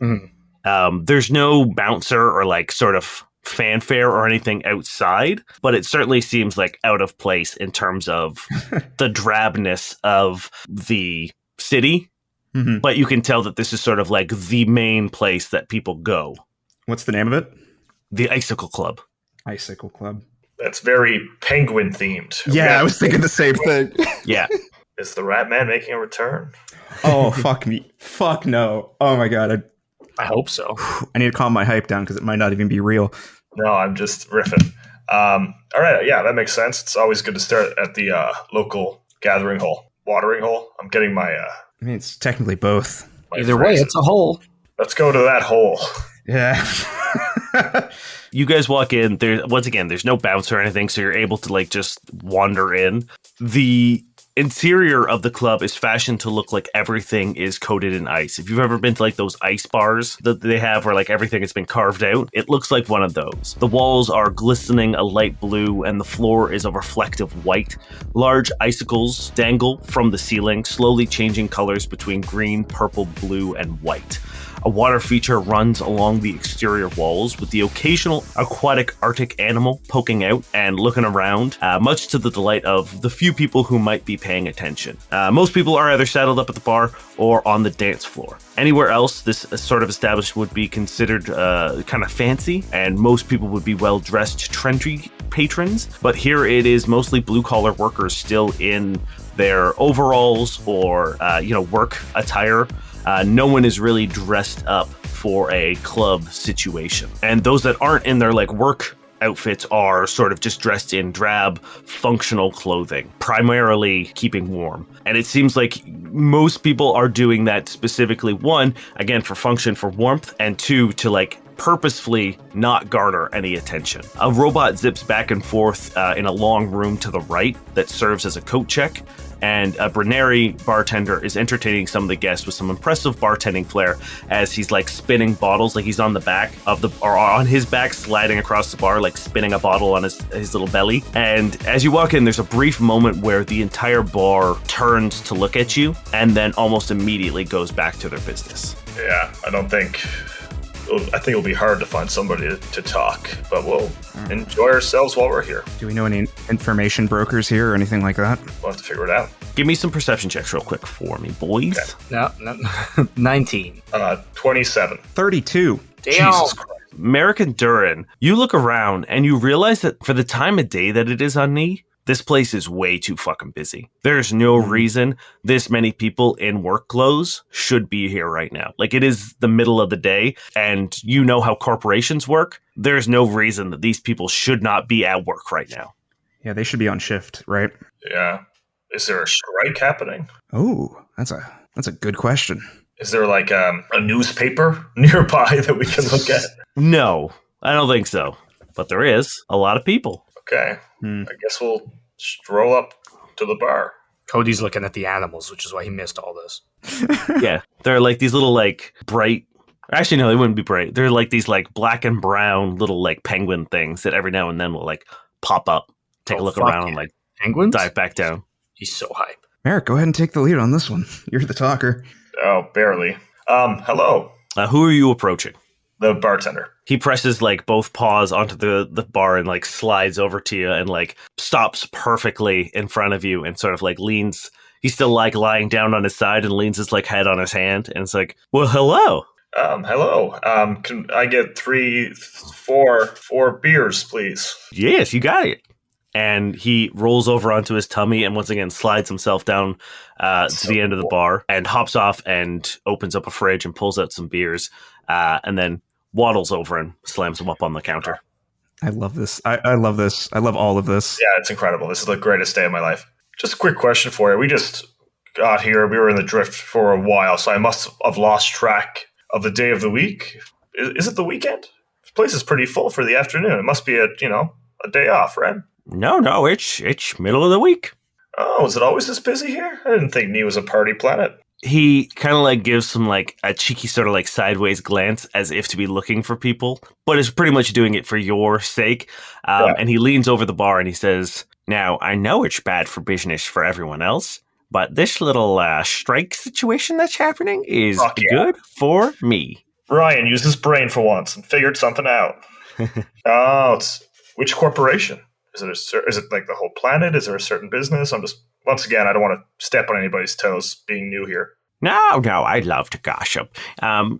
Mm-hmm. There's no bouncer or like sort of fanfare or anything outside, but it certainly seems like out of place in terms of the drabness of the city. Mm-hmm. But you can tell that this is sort of like the main place that people go. What's the name of it? The Icicle Club. Icicle Club. That's very penguin themed. Yeah, I was thinking the same thing. Yeah. Is the Rat Man making a return? Oh, fuck me. Fuck no. Oh my god. I hope so. I need to calm my hype down because it might not even be real. No, I'm just riffing. All right, yeah, that makes sense. It's always good to start at the local gathering hole. Watering hole? I'm getting my... I mean, it's technically both. Either way, it's a hole. Let's go to that hole. Yeah. You guys walk in. There's no bounce or anything, so you're able to like just wander in. The interior of the club is fashioned to look like everything is coated in ice. If you've ever been to like those ice bars that they have where like everything has been carved out, it looks like one of those. The walls are glistening a light blue and the floor is a reflective white. Large icicles dangle from the ceiling, slowly changing colors between green, purple, blue, and white. A water feature runs along the exterior walls with the occasional aquatic Arctic animal poking out and looking around, much to the delight of the few people who might be paying attention. Most people are either saddled up at the bar or on the dance floor. Anywhere else, this sort of establishment would be considered kind of fancy, and most people would be well-dressed, trendy patrons. But here it is mostly blue-collar workers still in their overalls or, work attire. No one is really dressed up for a club situation. And those that aren't in their like work outfits are sort of just dressed in drab, functional clothing, primarily keeping warm. And it seems like most people are doing that specifically, one, again, for function, for warmth, and two, to like purposefully not garner any attention. A robot zips back and forth in a long room to the right that serves as a coat check, and a Brenneri bartender is entertaining some of the guests with some impressive bartending flair as he's like spinning bottles, like he's on the back of or on his back, sliding across the bar, like spinning a bottle on his little belly. And as you walk in, there's a brief moment where the entire bar turns to look at you and then almost immediately goes back to their business. Yeah, I think it'll be hard to find somebody to talk, but we'll enjoy ourselves while we're here. Do we know any information brokers here or anything like that? We'll have to figure it out. Give me some perception checks real quick for me, boys. Okay. No. 19. 27. 32. Damn. Jesus Christ. Merrick and Durrin, you look around and you realize that for the time of day that it is on Knee, this place is way too fucking busy. There's no reason this many people in work clothes should be here right now. Like, it is the middle of the day, and you know how corporations work. There's no reason that these people should not be at work right now. Yeah, they should be on shift, right? Yeah. Is there a strike happening? Oh, that's a good question. Is there like a newspaper nearby that we can look at? No, I don't think so. But there is a lot of people. Okay. I guess we'll stroll up to the bar. Cody's looking at the animals, which is why he missed all this. Yeah, they're like these little like bright. Actually, no, they wouldn't be bright. They're like these like black and brown little like penguin things that every now and then will like pop up, take a look around, and like penguins dive back down. He's so hype. Merrick, go ahead and take the lead on this one. You're the talker. Oh, barely. Hello. Who are you approaching? The bartender. He presses like both paws onto the bar and like slides over to you and like stops perfectly in front of you and sort of like leans. He's still like lying down on his side and leans his like head on his hand and it's like, well, hello. Hello. Can I get four beers, please? Yes, you got it. And he rolls over onto his tummy and once again slides himself down to the end of the bar and hops off and opens up a fridge and pulls out some beers and then waddles over and slams them up on the counter. I love this. I love this. I love all of this. Yeah, it's incredible. This is the greatest day of my life. Just a quick question for you. We just got here. We were in the drift for a while, so I must have lost track of the day of the week. Is it the weekend? This place is pretty full for the afternoon. It must be a day off, right? No, it's middle of the week. Oh, is it always this busy here? I didn't think Knee was a party planet. He kind of like gives some like a cheeky sort of like sideways glance as if to be looking for people, but is pretty much doing it for your sake. And he leans over the bar and he says, now, I know it's bad for business for everyone else, but this little strike situation that's happening is good for me. Ryan used his brain for once and figured something out. It's which corporation? Is it like the whole planet? Is there a certain business? Once again, I don't want to step on anybody's toes being new here. No, I'd love to gossip.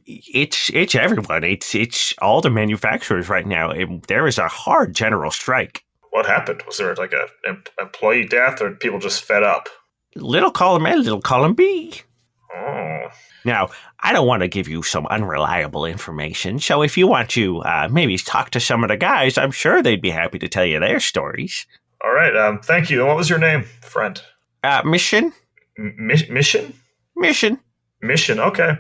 It's everyone. It's all the manufacturers right now. There is a hard general strike. What happened? Was there like an employee death or people just fed up? Little column A, little column B. Oh. Now, I don't want to give you some unreliable information, so if you want to maybe talk to some of the guys, I'm sure they'd be happy to tell you their stories. All right, thank you. And what was your name, friend? Mission? Mission? Mission, okay.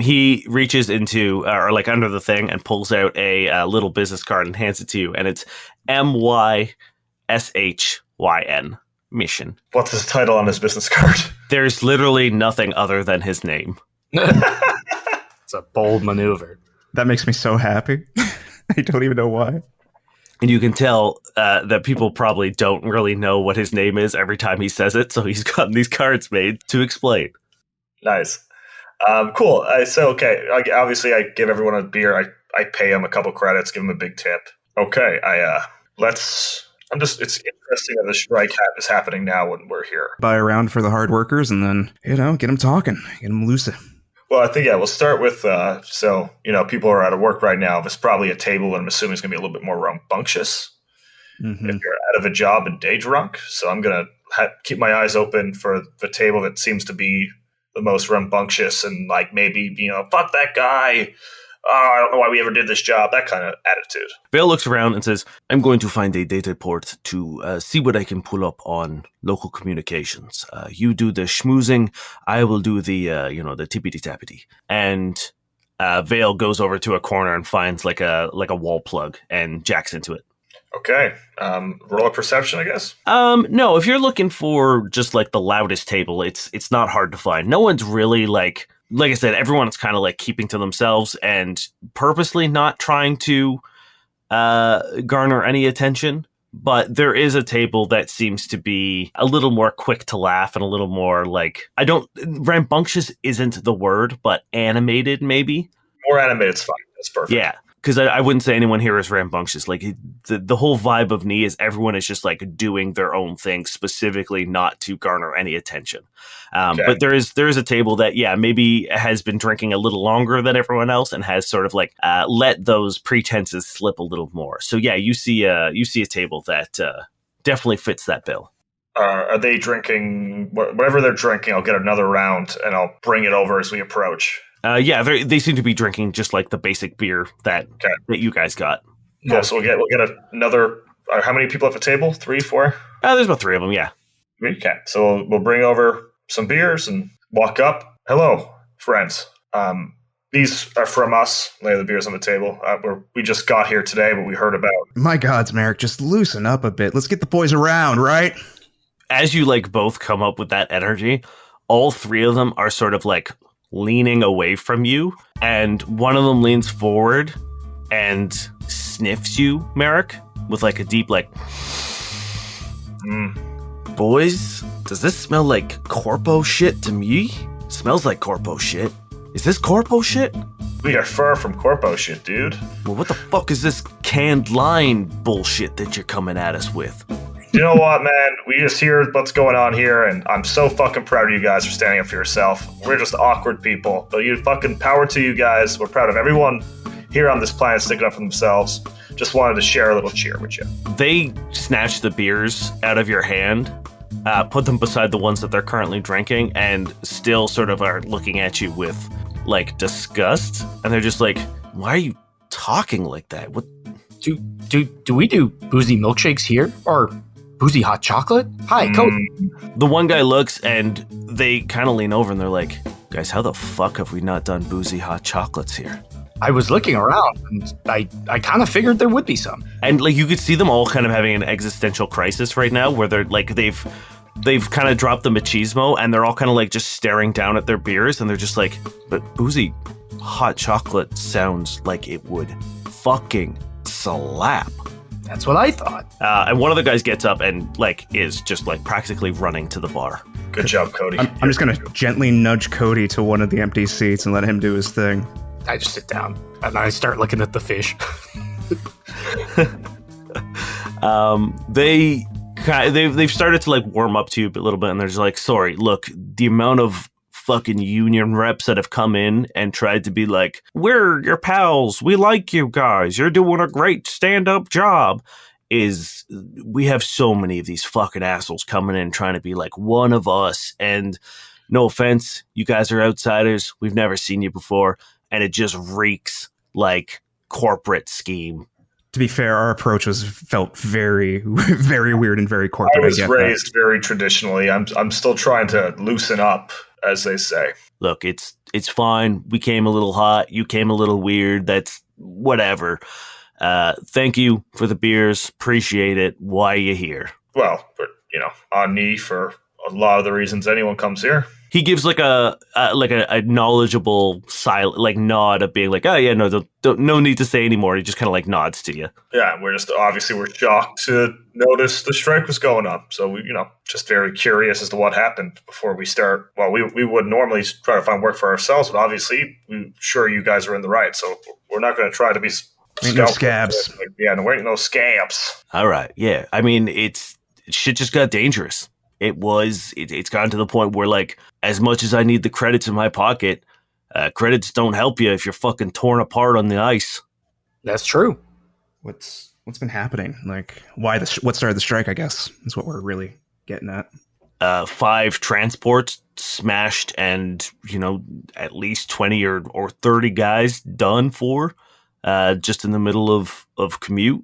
He reaches into, or like under the thing, and pulls out a little business card and hands it to you, and it's MYSHYN. mission. What's his title on his business card? There's literally nothing other than his name. It's a bold maneuver. That makes me so happy. I don't even know why. And you can tell that people probably don't really know what his name is every time he says it, so he's gotten these cards made to explain. Nice. Cool. Obviously I give everyone a beer. I pay him a couple credits, give him a big tip. Okay, it's interesting that the strike is happening now when we're here. Buy a round for the hard workers and then, get them talking, get them loose. Well, I think, we'll start with, people are out of work right now. There's probably a table that I'm assuming is going to be a little bit more rambunctious if you're out of a job and day drunk. So I'm going to keep my eyes open for the table that seems to be the most rambunctious and maybe, fuck that guy. Oh, I don't know why we ever did this job. That kind of attitude. Vale looks around and says, I'm going to find a data port to see what I can pull up on local communications. You do the schmoozing. I will do the tippity-tappity. And Vale goes over to a corner and finds like a wall plug and jacks into it. Okay. Roll a perception, I guess? No, if you're looking for just the loudest table, it's not hard to find. No one's really like I said, everyone's kind of keeping to themselves and purposely not trying to garner any attention. But there is a table that seems to be a little more quick to laugh and a little more rambunctious isn't the word, but animated maybe. More animated's fine. That's perfect. Yeah. Because I wouldn't say anyone here is rambunctious. The whole vibe of Knee is everyone is just doing their own thing, specifically not to garner any attention. Okay. But there is a table that maybe has been drinking a little longer than everyone else and has sort of let those pretenses slip a little more. So you see a table that definitely fits that bill. Are they drinking whatever they're drinking? I'll get another round and I'll bring it over as we approach. They seem to be drinking just the basic beer that you guys got. Yeah, so we'll get another. How many people at the table? 3, 4? There's about 3 of them. Yeah. Okay, so we'll bring over some beers and walk up. Hello, friends. These are from us. Lay the beers on the table. We just got here today, but we heard about. My gods, Merrick, just loosen up a bit. Let's get the boys around, right? As you both come up with that energy, all 3 of them are sort of leaning away from you, and one of them leans forward and sniffs you, Merrick, with a deep Boys, does this smell like corpo shit to me? Smells like corpo shit. Is this corpo shit? We are far from corpo shit, dude. Well, what the fuck is this canned line bullshit that you're coming at us with? You know what, man? We just hear what's going on here, and I'm so fucking proud of you guys for standing up for yourself. We're just awkward people, but you fucking power to you guys. We're proud of everyone here on this planet sticking up for themselves. Just wanted to share a little cheer with you. They snatch the beers out of your hand, put them beside the ones that they're currently drinking, and still sort of are looking at you with disgust. And they're just why are you talking like that? What? Do we do boozy milkshakes here, or boozy hot chocolate? Hi, Cody. The one guy looks and they kind of lean over and they're like, guys, how the fuck have we not done boozy hot chocolates here? I was looking around and I kind of figured there would be some. And you could see them all kind of having an existential crisis right now where they're they've kind of dropped the machismo and they're all kind of just staring down at their beers and they're just but boozy hot chocolate sounds like it would fucking slap. That's what I thought. And one of the guys gets up and is just practically running to the bar. Good job, Cody. I'm just going to gently nudge Cody to one of the empty seats and let him do his thing. I just sit down and I start looking at the fish. They've started to warm up to you a little bit and they're just sorry, look, the amount of fucking union reps that have come in and tried to be we're your pals, we like you guys, you're doing a great stand-up job, we have so many of these fucking assholes coming in trying to be one of us, and no offense, you guys are outsiders, we've never seen you before, and it just reeks corporate scheme. To be fair, our approach felt very, very weird and very corporate. I was raised very traditionally. I'm still trying to loosen up, as they say. Look, it's fine. We came a little hot. You came a little weird. That's whatever. Thank you for the beers. Appreciate it. Why are you here? Well, on knee for a lot of the reasons anyone comes here. He gives like a knowledgeable nod of being like, oh yeah, no need to say anymore. He just kind of like nods to you. Yeah, we're shocked to notice the strike was going up. So we, just very curious as to what happened before we start. Well, we would normally try to find work for ourselves, but obviously we're sure you guys are in the right. So we're not going to try to be ain't no scabs. Yeah, there ain't no scabs. All right, yeah. I mean, shit just got dangerous. It's gotten to the point where, like, as much as I need the credits in my pocket, credits don't help you if you're fucking torn apart on the ice. That's true. What's been happening? Like, what started the strike, I guess, is what we're really getting at. 5 transports smashed and, at least 20 or 30 guys done for, just in the middle of commute.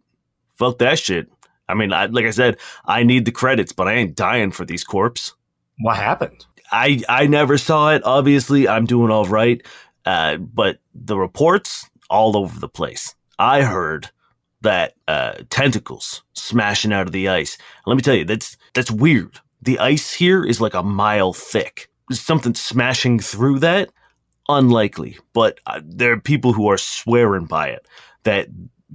Fuck that shit. I mean, like I said, I need the credits, but I ain't dying for these corpse. What happened? I never saw it. Obviously, I'm doing all right. But the reports all over the place. I heard that tentacles smashing out of the ice. Let me tell you, that's weird. The ice here is like a mile thick. There's something smashing through that? Unlikely. But there are people who are swearing by it that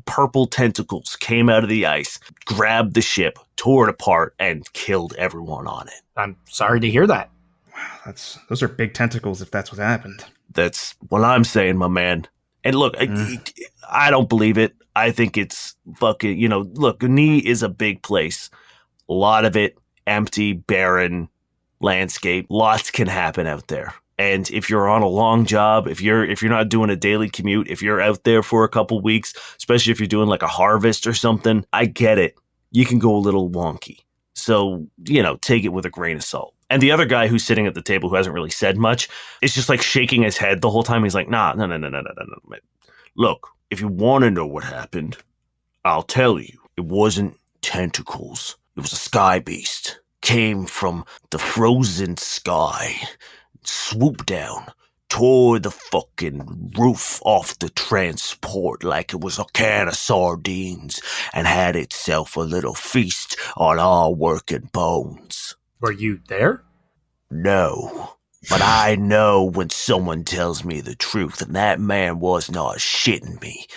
purple tentacles came out of the ice, grabbed the ship, tore it apart, and killed everyone on it. I'm sorry to hear that. Wow, those are big tentacles if that's what happened. That's what I'm saying, my man. And look, I don't believe it. I think it's fucking, look, Knee is a big place. A lot of it empty, barren landscape. Lots can happen out there. And if you're on a long job, if you're not doing a daily commute, if you're out there for a couple weeks, especially if you're doing like a harvest or something, I get it. You can go a little wonky. So, take it with a grain of salt. And the other guy who's sitting at the table who hasn't really said much is just like shaking his head the whole time. He's like, no. Look, if you want to know what happened, I'll tell you. It wasn't tentacles. It was a sky beast. Came from the frozen sky. Swooped down, tore the fucking roof off the transport like it was a can of sardines, and had itself a little feast on our working bones. Were you there? No, but I know when someone tells me the truth, and that man was not shitting me.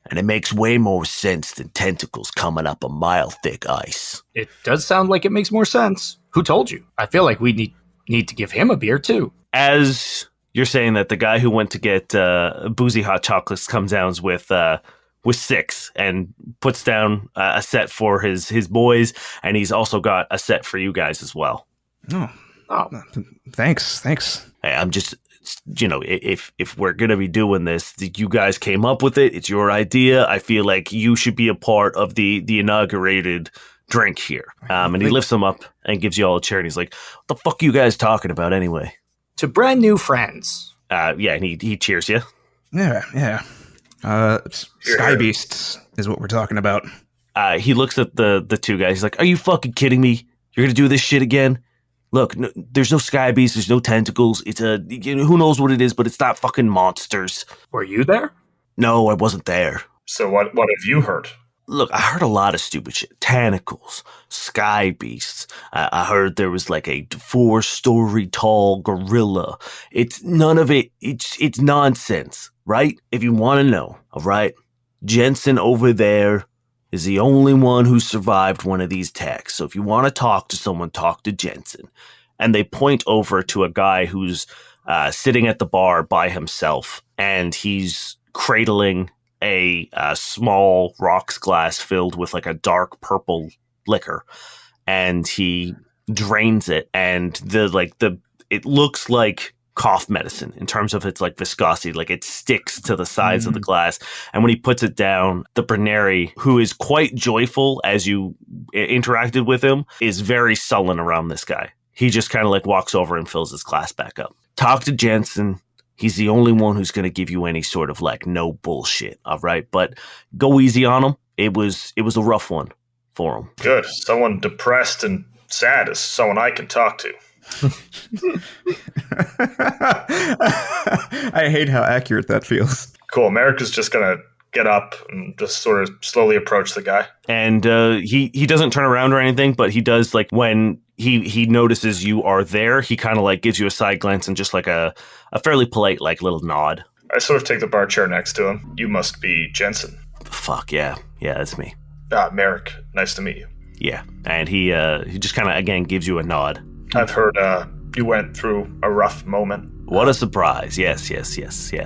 And it makes way more sense than tentacles coming up a mile-thick ice. It does sound like it makes more sense. Who told you? I feel like we need to give him a beer, too. As you're saying that, the guy who went to get boozy hot chocolates comes down with 6 and puts down a set for his boys, and he's also got a set for you guys as well. Oh, thanks. Hey, I'm just, if we're going to be doing this, you guys came up with it. It's your idea. I feel like you should be a part of the inaugurated drink here. And he lifts them up and gives you all a chair, and he's like, what the fuck are you guys talking about anyway? To brand new friends. Yeah, and he cheers you. Yeah. Sky beasts is what we're talking about. He looks at the two guys. He's like, are you fucking kidding me? You're going to do this shit again? Look, there's no sky beasts. There's no tentacles. It's who knows what it is, but it's not fucking monsters. Were you there? No, I wasn't there. So what have you heard? Look, I heard a lot of stupid shit. Tentacles, sky beasts. I heard there was like a 4-story tall gorilla. It's none of it. It's nonsense, right? If you want to know, all right? Jensen over there is the only one who survived one of these attacks. So if you want to talk to someone, talk to Jensen. And they point over to a guy who's sitting at the bar by himself, and he's cradling a small rocks glass filled with like a dark purple liquor, and he drains it, and it looks like cough medicine in terms of its like viscosity, like it sticks to the sides of the glass. And when he puts it down, the Berneri, who is quite joyful as you interacted with him, is very sullen around this guy. He just kind of like walks over and fills his glass back up. Talk to Jensen. He's the only one who's going to give you any sort of like no bullshit. All right. But go easy on him. It was a rough one for him. Good. Someone depressed and sad is someone I can talk to. I hate how accurate that feels. Cool. Merrick is just going to get up and just sort of slowly approach the guy. And he doesn't turn around or anything, but he does, like, when he notices you are there, he kind of like gives you a side glance and just like a fairly polite like little nod. I sort of take the bar chair next to him. You must be Jensen. Fuck yeah. Yeah, that's me. Merrick. Nice to meet you. Yeah. And he just kind of, again, gives you a nod. I've heard you went through a rough moment. What a surprise. Yes.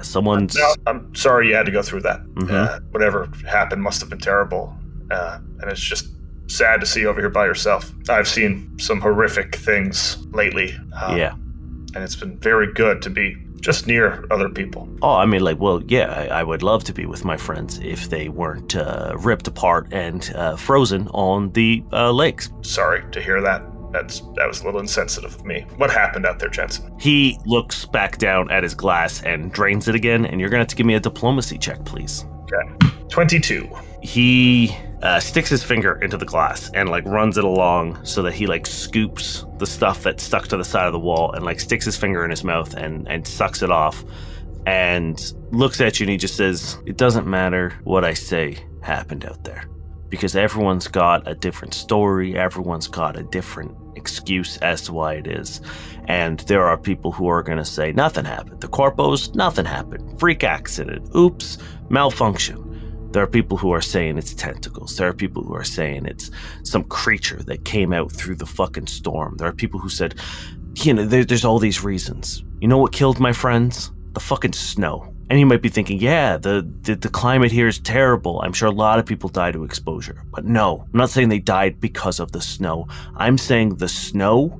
Someone's... No, I'm sorry you had to go through that. Mm-hmm. Whatever happened must have been terrible. And it's just sad to see you over here by yourself. I've seen some horrific things lately. Yeah. And it's been very good to be just near other people. Oh, I mean, like, well, yeah, I would love to be with my friends if they weren't ripped apart and frozen on the lakes. Sorry to hear that. That was a little insensitive of me. What happened out there, Jensen? He looks back down at his glass and drains it again, and you're going to have to give me a diplomacy check, please. Okay. 22. He sticks his finger into the glass and, like, runs it along so that he, like, scoops the stuff that's stuck to the side of the wall and, like, sticks his finger in his mouth and sucks it off and looks at you, and he just says, "It doesn't matter what I say happened out there, because everyone's got a different story, everyone's got a different excuse as to why it is. And there are people who are going to say nothing happened. The corpos, nothing happened. Freak accident. Oops, malfunction. There are people who are saying it's tentacles. There are people who are saying it's some creature that came out through the fucking storm. There are people who said, there's all these reasons. You know what killed my friends? The fucking snow." And you might be thinking, yeah, the climate here is terrible. I'm sure a lot of people die to exposure. But no, I'm not saying they died because of the snow. I'm saying the snow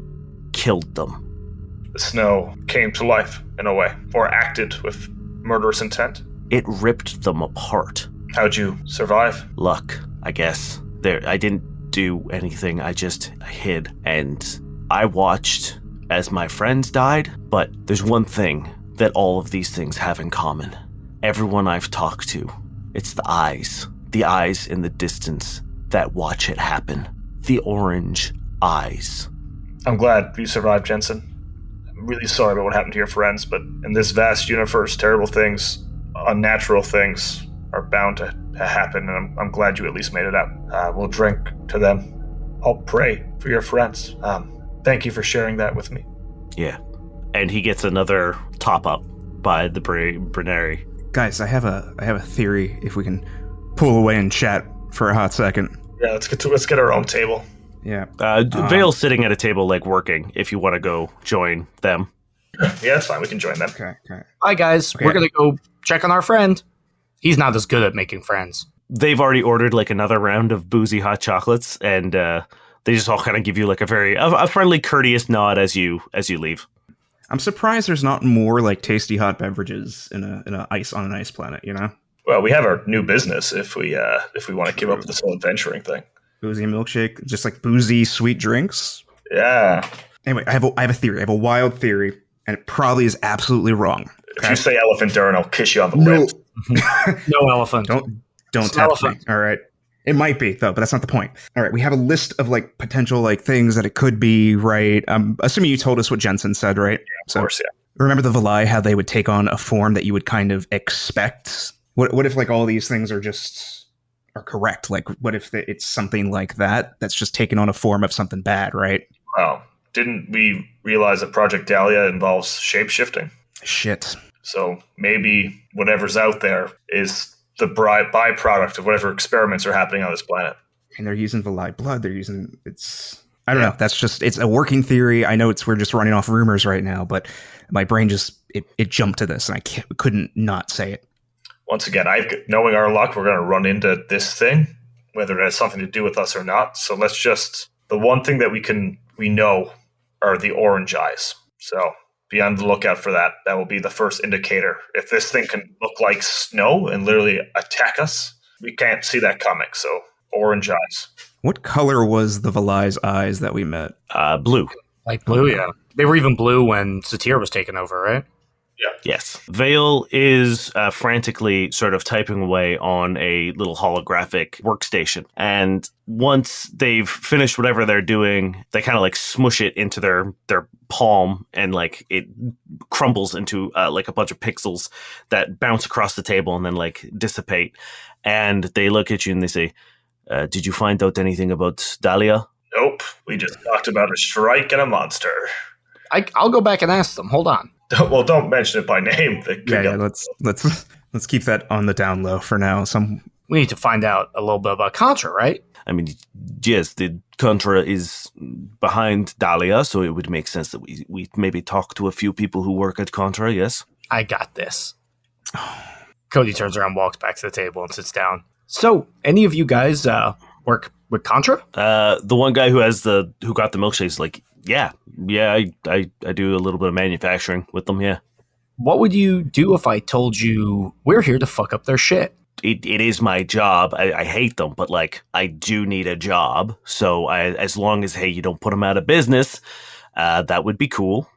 killed them. The snow came to life, in a way, or acted with murderous intent. It ripped them apart. How'd you survive? Luck, I guess. I didn't do anything. I hid. And I watched as my friends died. But there's one thing that all of these things have in common. Everyone I've talked to, it's the eyes in the distance that watch it happen. The orange eyes. I'm glad you survived, Jensen. I'm really sorry about what happened to your friends, but in this vast universe, terrible things, unnatural things are bound to happen, and I'm glad you at least made it out. We'll drink to them. I'll pray for your friends. Thank you for sharing that with me. Yeah. And he gets another top up by the Bruneri. Guys, I have a theory. If we can pull away and chat for a hot second. Yeah, let's get our own table. Yeah. Vale's sitting at a table, like, working. If you want to go join them. Yeah, that's fine. We can join them. Okay. Hi guys, Okay. We're gonna go check on our friend. He's not as good at making friends. They've already ordered like another round of boozy hot chocolates, and they just all kind of give you like a friendly, courteous nod as you leave. I'm surprised there's not more like tasty hot beverages in a ice on an ice planet, you know? Well, we have our new business if we want to give up this whole adventuring thing. Boozy milkshake, just like boozy sweet drinks. Yeah. Anyway, I have a theory. I have a wild theory, and it probably is absolutely wrong. If you say elephant Durrin, I'll kiss you on the lips. No elephant. Don't tempt me. All right. It might be though, but that's not the point. All right, we have a list of like potential like things that it could be, right? I'm assuming you told us what Jensen said, right? Yeah, of course, yeah. Remember the Valai, how they would take on a form that you would kind of expect? What if like all these things are correct? Like what if it's something like that's just taken on a form of something bad, right? Oh, didn't we realize that Project Dahlia involves shape-shifting? Shit. So maybe whatever's out there is the byproduct of whatever experiments are happening on this planet. And they're using Valai blood. I don't know. That's just, it's a working theory. I know we're just running off rumors right now, but my brain just, it jumped to this and I couldn't not say it. Once again, knowing our luck, we're going to run into this thing, whether it has something to do with us or not. So the one thing that we know are the orange eyes. So be on the lookout for that. That will be the first indicator. If this thing can look like snow and literally attack us, we can't see that coming. So orange eyes. What color was the Valai's eyes that we met? Blue. Like blue, yeah. They were even blue when Satir was taken over, right? Yes. Vale is frantically sort of typing away on a little holographic workstation. And once they've finished whatever they're doing, they kind of like smush it into their palm, and like it crumbles into like a bunch of pixels that bounce across the table and then like dissipate. And they look at you and they say, did you find out anything about Dahlia? Nope. We just talked about a strike and a monster. I'll go back and ask them. Hold on. Well, don't mention it by name. Let's keep that on the down low for now. We need to find out a little bit about Contra, right? I mean, yes, the Contra is behind Dahlia, so it would make sense that we maybe talk to a few people who work at Contra, yes? I got this. Cody turns around, walks back to the table, and sits down. So, any of you guys work with Contra? The one guy who got the milkshake is like, yeah, I do a little bit of manufacturing with them, yeah. What would you do if I told you we're here to fuck up their shit? It is my job. I hate them, but like I do need a job. So as long as, hey, you don't put them out of business, that would be cool.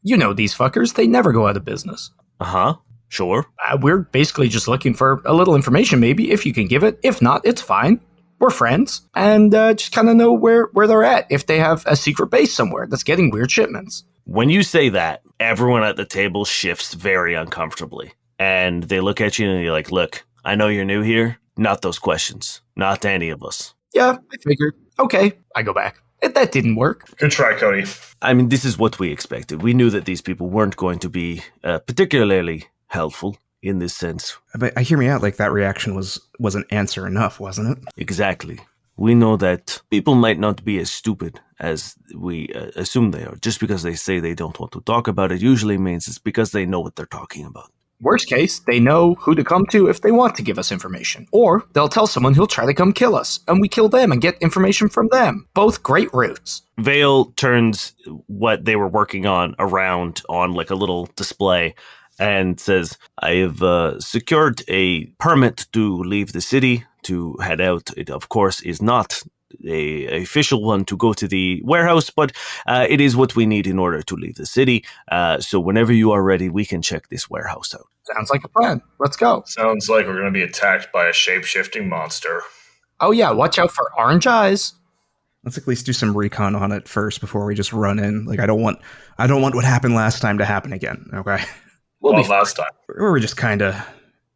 You know these fuckers, they never go out of business. Uh-huh, sure. We're basically just looking for a little information, maybe, if you can give it. If not, it's fine. We're friends, and just kind of know where they're at, if they have a secret base somewhere that's getting weird shipments. When you say that, everyone at the table shifts very uncomfortably. And they look at you and you're like, look, I know you're new here. Not those questions. Not to any of us. Yeah, I figured. Okay, I go back. That didn't work. Good try, Cody. I mean, this is what we expected. We knew that these people weren't going to be particularly helpful in this sense. But hear me out, like that reaction was an answer enough, wasn't it? Exactly. We know that people might not be as stupid as we assume they are. Just because they say they don't want to talk about it usually means it's because they know what they're talking about. Worst case, they know who to come to if they want to give us information. Or they'll tell someone who'll try to come kill us, and we kill them and get information from them. Both great routes. Vale turns what they were working on around on like a little display and says, I have secured a permit to leave the city, to head out. It, of course, is not a official one to go to the warehouse, but it is what we need in order to leave the city. So whenever you are ready, we can check this warehouse out. Sounds like a plan. Let's go. Sounds like we're going to be attacked by a shape-shifting monster. Oh yeah, watch out for orange eyes. Let's at least do some recon on it first before we just run in. Like I don't want what happened last time to happen again. Okay. Well, last time. Or we just kind of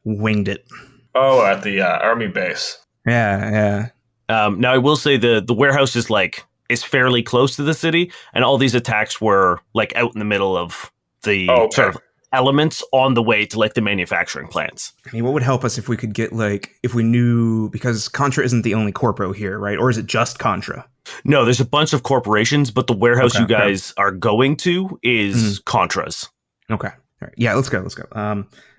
winged it. Oh, at the army base. Yeah. Now I will say the warehouse is fairly close to the city, and all these attacks were like out in the middle of the sort of elements on the way to like the manufacturing plants. I mean, what would help us if we could get if we knew, because Contra isn't the only corpo here, right? Or is it just Contra? No, there's a bunch of corporations, but the warehouse you guys are going to is Contra's. Okay. All right. Yeah, let's go.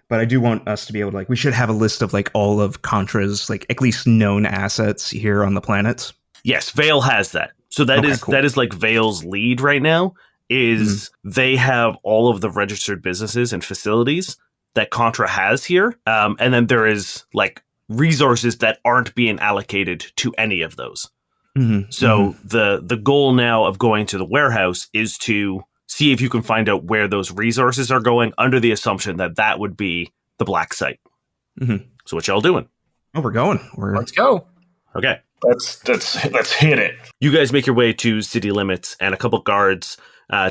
But I do want us to be able to we should have a list of all of Contra's at least known assets here on the planet. Yes, Vale has that. So that is like Vale's lead right now is they have all of the registered businesses and facilities that Contra has here. And then there is resources that aren't being allocated to any of those. So the goal now of going to the warehouse is to see if you can find out where those resources are going under the assumption that that would be the black site. So what y'all doing? Oh, we're going. Let's go. Okay. Let's hit it. You guys make your way to city limits, and a couple guards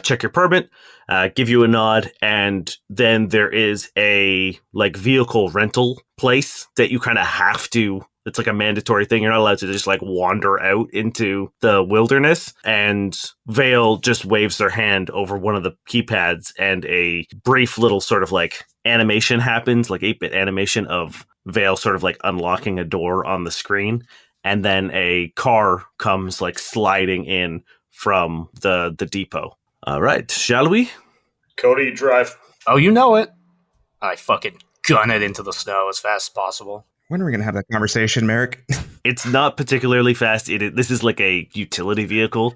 check your permit, give you a nod, and then there is a vehicle rental place that you kind of have to. It's like a mandatory thing. You're not allowed to just wander out into the wilderness. And Vale just waves their hand over one of the keypads, and a brief little sort of animation happens, 8-bit animation of Vale sort of unlocking a door on the screen. And then a car comes sliding in from the depot. All right, shall we? Cody, drive. Oh, you know it. I fucking gun it into the snow as fast as possible. When are we going to have that conversation, Merrick? It's not particularly fast. This is a utility vehicle.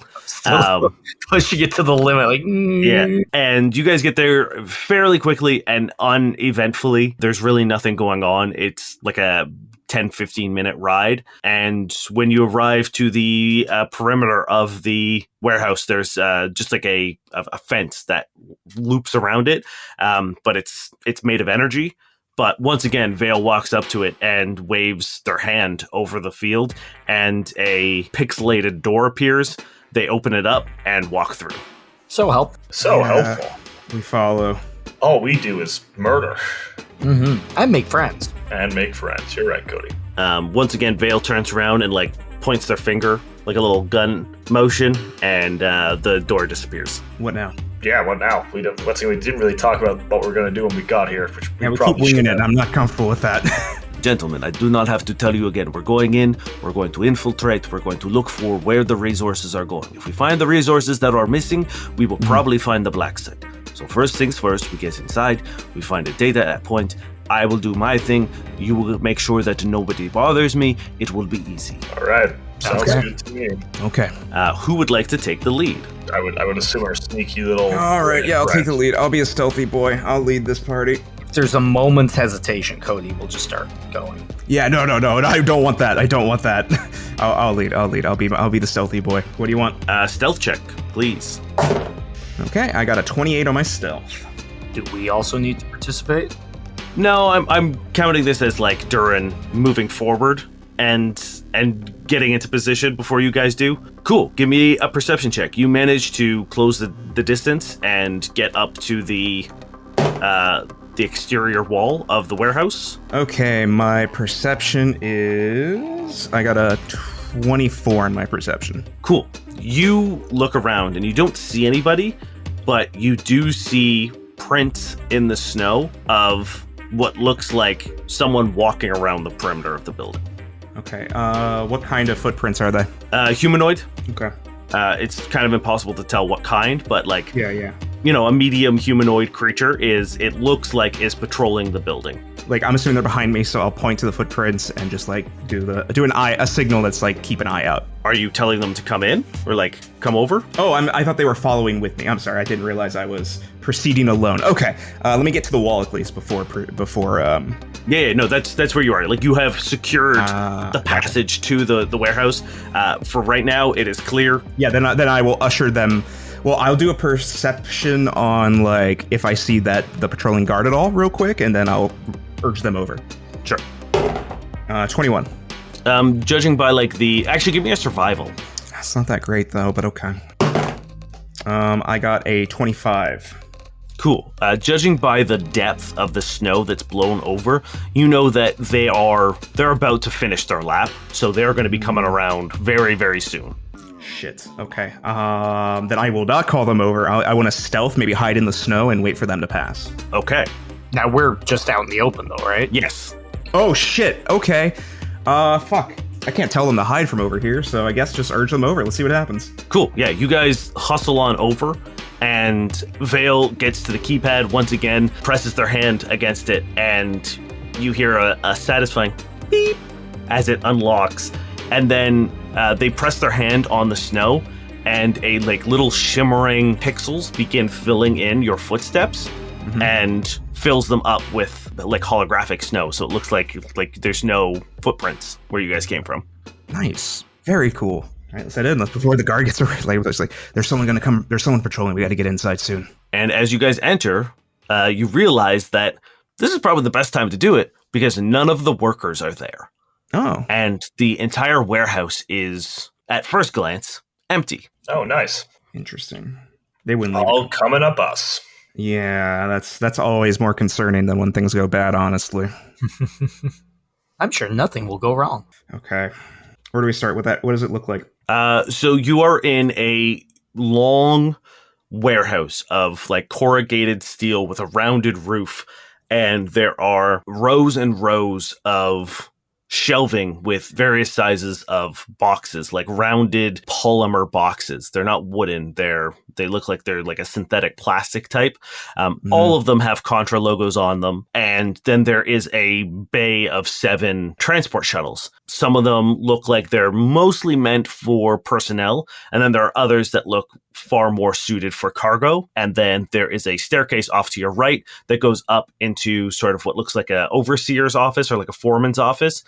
Pushing it to the limit. Yeah. And you guys get there fairly quickly and uneventfully. There's really nothing going on. It's a 10-15 minute ride. And when you arrive to the perimeter of the warehouse, there's just like a fence that loops around it, but it's made of energy. But once again, Vale walks up to it and waves their hand over the field, and a pixelated door appears. They open it up and walk through. So helpful. We follow. All we do is murder. Mm-hmm. And make friends. And make friends. You're right, Cody. Once again, Vale turns around and like points their finger, like a little gun motion, and the door disappears. What now? Yeah, what now? We didn't really talk about what we're going to do when we got here. Which we keep winging it. I'm not comfortable with that. Gentlemen, I do not have to tell you again. We're going in, we're going to infiltrate, we're going to look for where the resources are going. If we find the resources that are missing, we will probably find the black site. So first things first, we get inside, we find the data point. I will do my thing. You will make sure that nobody bothers me. It will be easy. All right. Sounds good to me. Okay. Who would like to take the lead? I would assume our sneaky little... All right, yeah, I'll take the lead. I'll be a stealthy boy. I'll lead this party. If there's a moment's hesitation, Cody will just start going. Yeah, no. I don't want that. I'll lead. I'll be the stealthy boy. What do you want? Stealth check, please. Okay, I got a 28 on my stealth. Do we also need to participate? No, I'm counting this as like Durrin moving forward and getting into position before you guys do. Cool. Give me a perception check. You managed to close the distance and get up to the exterior wall of the warehouse. Okay, my perception is... I got a 24 in my perception. Cool. You look around and you don't see anybody, but you do see prints in the snow of what looks like someone walking around the perimeter of the building. Okay, what kind of footprints are they? Humanoid. Okay. It's kind of impossible to tell what kind, but like... Yeah. You know, a medium humanoid creature is patrolling the building. Like, I'm assuming they're behind me, so I'll point to the footprints and just like do a signal that's like keep an eye out. Are you telling them to come in or like come over? Oh, I thought they were following with me. I'm sorry, I didn't realize I was proceeding alone. Okay, let me get to the wall at least before. Yeah, no, that's where you are. Like you have secured the passage to the warehouse. For right now, it is clear. Yeah, then I will usher them. Well, I'll do a perception on like if I see the patrolling guard at all real quick, and then I'll urge them over. Sure. 21. Judging by like actually give me a survival. That's not that great though, but okay. I got a 25. Cool. Judging by the depth of the snow that's blown over, you know that they're about to finish their lap, so they're going to be coming around very, very soon. Shit. Okay. Then I will not call them over. I want to stealth, maybe hide in the snow and wait for them to pass. Okay. Now we're just out in the open though, right? Yes. Oh shit. Okay. Fuck. I can't tell them to hide from over here, so I guess just urge them over. Let's see what happens. Cool. Yeah, you guys hustle on over, and Vale gets to the keypad once again, presses their hand against it, and you hear a satisfying beep as it unlocks. And then they press their hand on the snow, and a like little shimmering pixels begin filling in your footsteps, and fills them up with like holographic snow. So it looks like there's no footprints where you guys came from. Nice, very cool. All right, let's head in. Before the guard gets away. There's someone gonna come. There's someone patrolling. We got to get inside soon. And as you guys enter, you realize that this is probably the best time to do it because none of the workers are there. Oh. And the entire warehouse is, at first glance, empty. Oh, nice. Interesting. They wouldn't leave. All coming up us. Yeah, that's always more concerning than when things go bad, honestly. I'm sure nothing will go wrong. Okay. Where do we start with that? What does it look like? So you are in a long warehouse of like corrugated steel with a rounded roof, and there are rows and rows of shelving with various sizes of boxes, like rounded polymer boxes. They're not wooden. They look like they're like a synthetic plastic type. All of them have Contra logos on them. And then there is a bay of 7 transport shuttles. Some of them look like they're mostly meant for personnel. And then there are others that look far more suited for cargo. And then there is a staircase off to your right that goes up into sort of what looks like a overseer's office or like a foreman's office,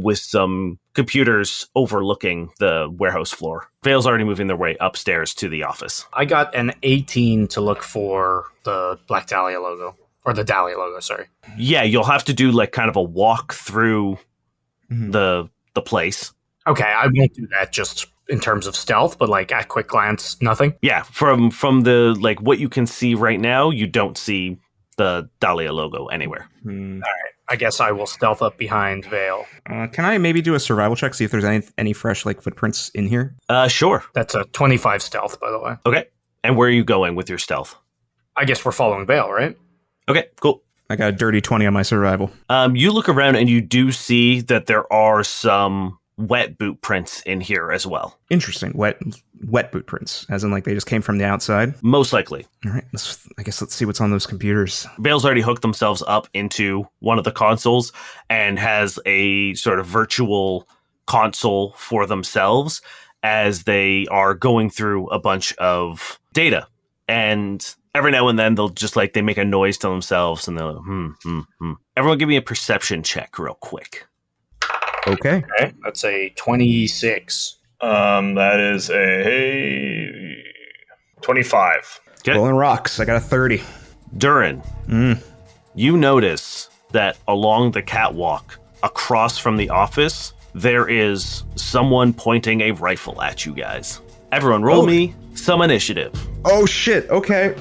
with some computers overlooking the warehouse floor. Vale's already moving their way upstairs to the office. I got an 18 to look for the Black Dahlia logo. Or the Dahlia logo, sorry. Yeah, you'll have to do like kind of a walk through the place. Okay, I won't do that just in terms of stealth, but like at quick glance, nothing. Yeah, from the like what you can see right now, you don't see the Dahlia logo anywhere. All right, I guess I will stealth up behind Vale. Can I maybe do a survival check, see if there's any fresh like footprints in here? Sure. That's a 25 stealth, by the way. Okay. And where are you going with your stealth? I guess we're following Vale, right? Okay, cool. I got a dirty 20 on my survival. You look around and you do see that there are some wet boot prints in here as well. Interesting. Wet boot prints, as in like they just came from the outside? Most likely. All right, I guess let's see what's on those computers. Vale's already hooked themselves up into one of the consoles and has a sort of virtual console for themselves as they are going through a bunch of data. And every now and then they'll just like, they make a noise to themselves and they're like, Everyone give me a perception check real quick. Okay. That's a 26. That is a 25. Okay. Rolling rocks. I got a 30. Durrin, you notice that along the catwalk across from the office, there is someone pointing a rifle at you guys. Everyone roll me some initiative. Oh shit, okay.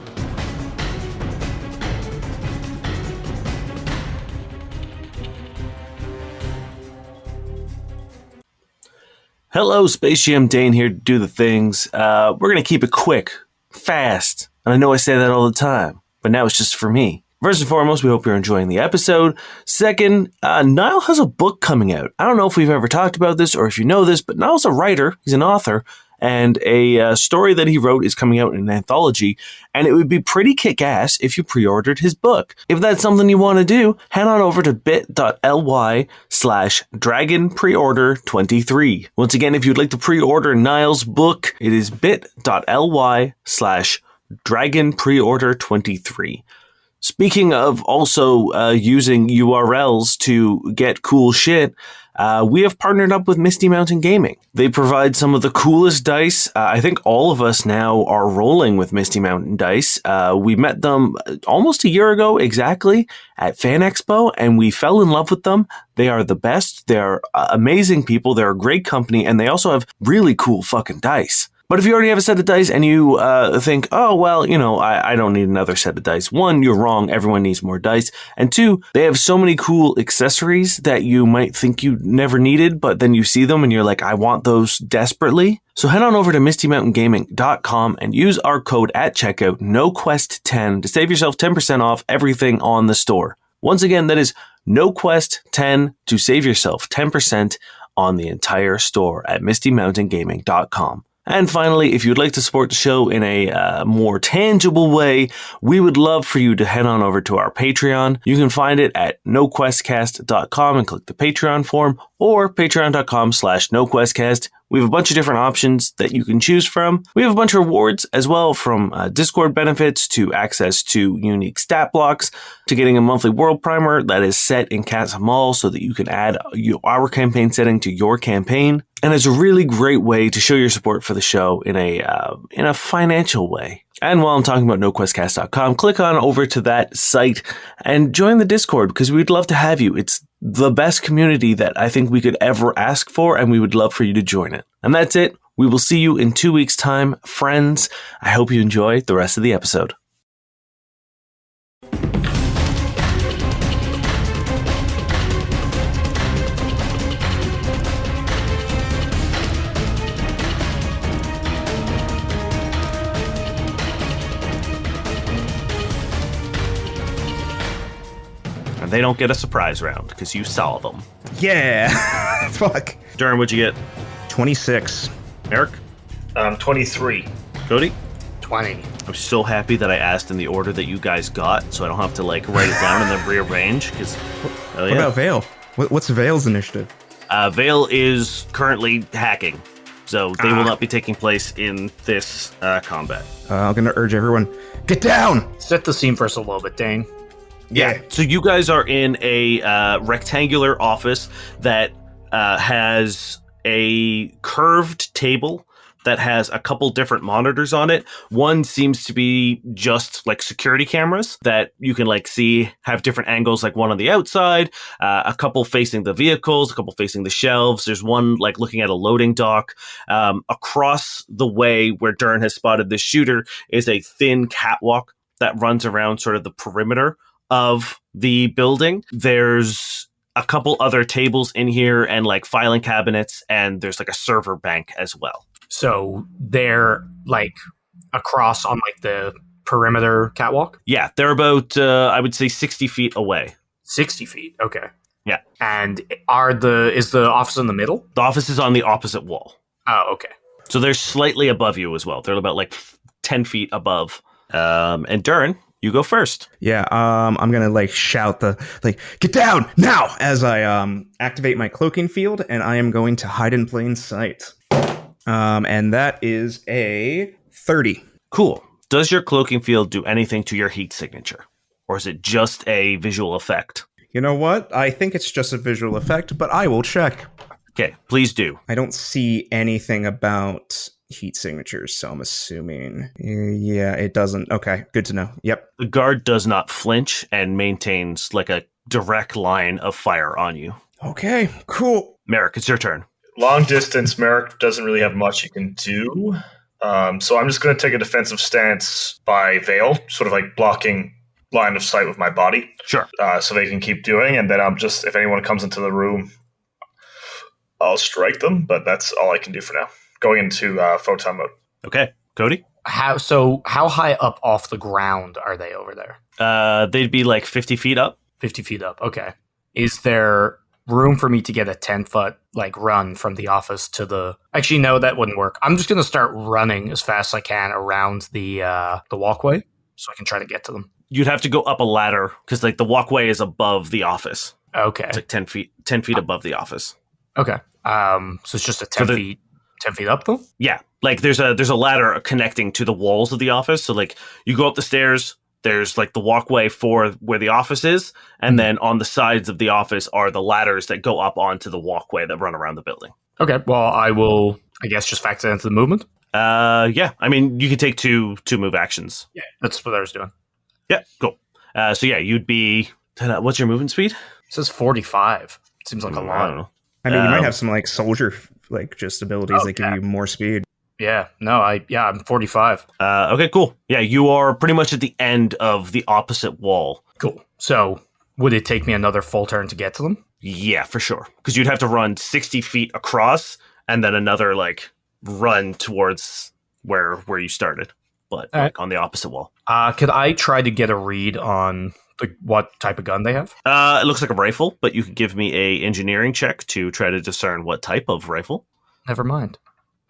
Hello, Space Jam Dane here to do the things. We're going to keep it quick, fast, and I know I say that all the time, but now it's just for me. First and foremost, we hope you're enjoying the episode. Second, Niall has a book coming out. I don't know if we've ever talked about this or if you know this, but Niall's a writer. He's an author. And a story that he wrote is coming out in an anthology, and it would be pretty kick-ass if you pre-ordered his book. If that's something you want to do, head on over to bit.ly/dragonpreorder23. Once again, if you'd like to pre-order Niall's book, it is bit.ly/dragonpreorder23. Speaking of also using URLs to get cool shit, we have partnered up with Misty Mountain Gaming. They provide some of the coolest dice. I think all of us now are rolling with Misty Mountain Dice. We met them almost a year ago exactly at Fan Expo, and we fell in love with them. They are the best. They're amazing people. They're a great company, and they also have really cool fucking dice. But if you already have a set of dice and you think, oh, well, you know, I don't need another set of dice. One, you're wrong. Everyone needs more dice. And two, they have so many cool accessories that you might think you never needed, but then you see them and you're like, I want those desperately. So head on over to mistymountaingaming.com and use our code at checkout, NoQuest10, to save yourself 10% off everything on the store. Once again, that is NoQuest10 to save yourself 10% on the entire store at mistymountaingaming.com. And finally, if you'd like to support the show in a more tangible way, we would love for you to head on over to our Patreon. You can find it at noquestcast.com and click the Patreon form, or patreon.com/noquestcast. We have a bunch of different options that you can choose from. We have a bunch of rewards as well, from Discord benefits to access to unique stat blocks to getting a monthly world primer that is set in Casa Mall so that you can add our campaign setting to your campaign. And it's a really great way to show your support for the show in a financial way. And while I'm talking about noquestcast.com, click on over to that site and join the Discord, because we'd love to have you. It's the best community that I think we could ever ask for, and we would love for you to join it. And that's it. We will see you in 2 weeks' time, friends. I hope you enjoy the rest of the episode. They don't get a surprise round because you saw them. Yeah. Fuck. Durrin, what'd you get? 26. Merrick? 23. Cody? 20. I'm so happy that I asked in the order that you guys got, so I don't have to like write it down and then rearrange. Because what about Vale? What's Vale's initiative? Vale is currently hacking, So they will not be taking place in this combat. I'm going to urge everyone, get down! Set the scene for us a little bit, Dane. Yeah. So you guys are in a rectangular office that has a curved table that has a couple different monitors on it. One seems to be just like security cameras that you can like see have different angles, like one on the outside, a couple facing the vehicles, a couple facing the shelves. There's one like looking at a loading dock. Across the way where Durrin has spotted the shooter is a thin catwalk that runs around sort of the perimeter of the building. There's a couple other tables in here and like filing cabinets, and there's like a server bank as well. So they're like across on like the perimeter catwalk? Yeah, they're about, I would say 60 feet away. 60 feet, okay. Yeah. And is the office in the middle? The office is on the opposite wall. Oh, okay. So they're slightly above you as well. They're about like 10 feet above. And Durrin, you go first. Yeah, I'm gonna like shout get down now as I activate my cloaking field, and I am going to hide in plain sight. And that is a 30. Cool. Does your cloaking field do anything to your heat signature? Or is it just a visual effect? You know what? I think it's just a visual effect, but I will check. Okay, please do. I don't see anything about heat signatures, so I'm assuming. Yeah, it doesn't. Okay, good to know. Yep. The guard does not flinch and maintains like a direct line of fire on you. Okay, cool. Merrick, it's your turn. Long distance, Merrick doesn't really have much he can do. So I'm just going to take a defensive stance by veil, sort of like blocking line of sight with my body. Sure. So they can keep doing, and then I'm just, if anyone comes into the room, I'll strike them, but that's all I can do for now. Going into photon mode. Okay. Cody? How high up off the ground are they over there? They'd be like 50 feet up. 50 feet up, okay. Is there room for me to get a 10-foot like run from the office to the... Actually, no, that wouldn't work. I'm just going to start running as fast as I can around the walkway so I can try to get to them. You'd have to go up a ladder because like the walkway is above the office. Okay. It's like 10 feet above the office. Okay. So it's just a 10 feet up though? Yeah. Like there's a ladder connecting to the walls of the office. So like you go up the stairs, there's like the walkway for where the office is, and then on the sides of the office are the ladders that go up onto the walkway that run around the building. Okay, well, I will, I guess, just factor that into the movement. Yeah. I mean, you can take two move actions. Yeah, that's what I was doing. Yeah, cool. So yeah, you'd be... What's your movement speed? It says 45. Seems like a I don't lot. know. I mean, you might have some like soldier like just abilities that give you more speed. Yeah, no, I'm 45. Okay, cool. Yeah, you are pretty much at the end of the opposite wall. Cool. So, would it take me another full turn to get to them? Yeah, for sure. Because you'd have to run 60 feet across and then another, like, run towards where you started. But, like, on the opposite wall. Could I try to get a read on what type of gun they have? It looks like a rifle, but you could give me a engineering check to try to discern what type of rifle. Never mind.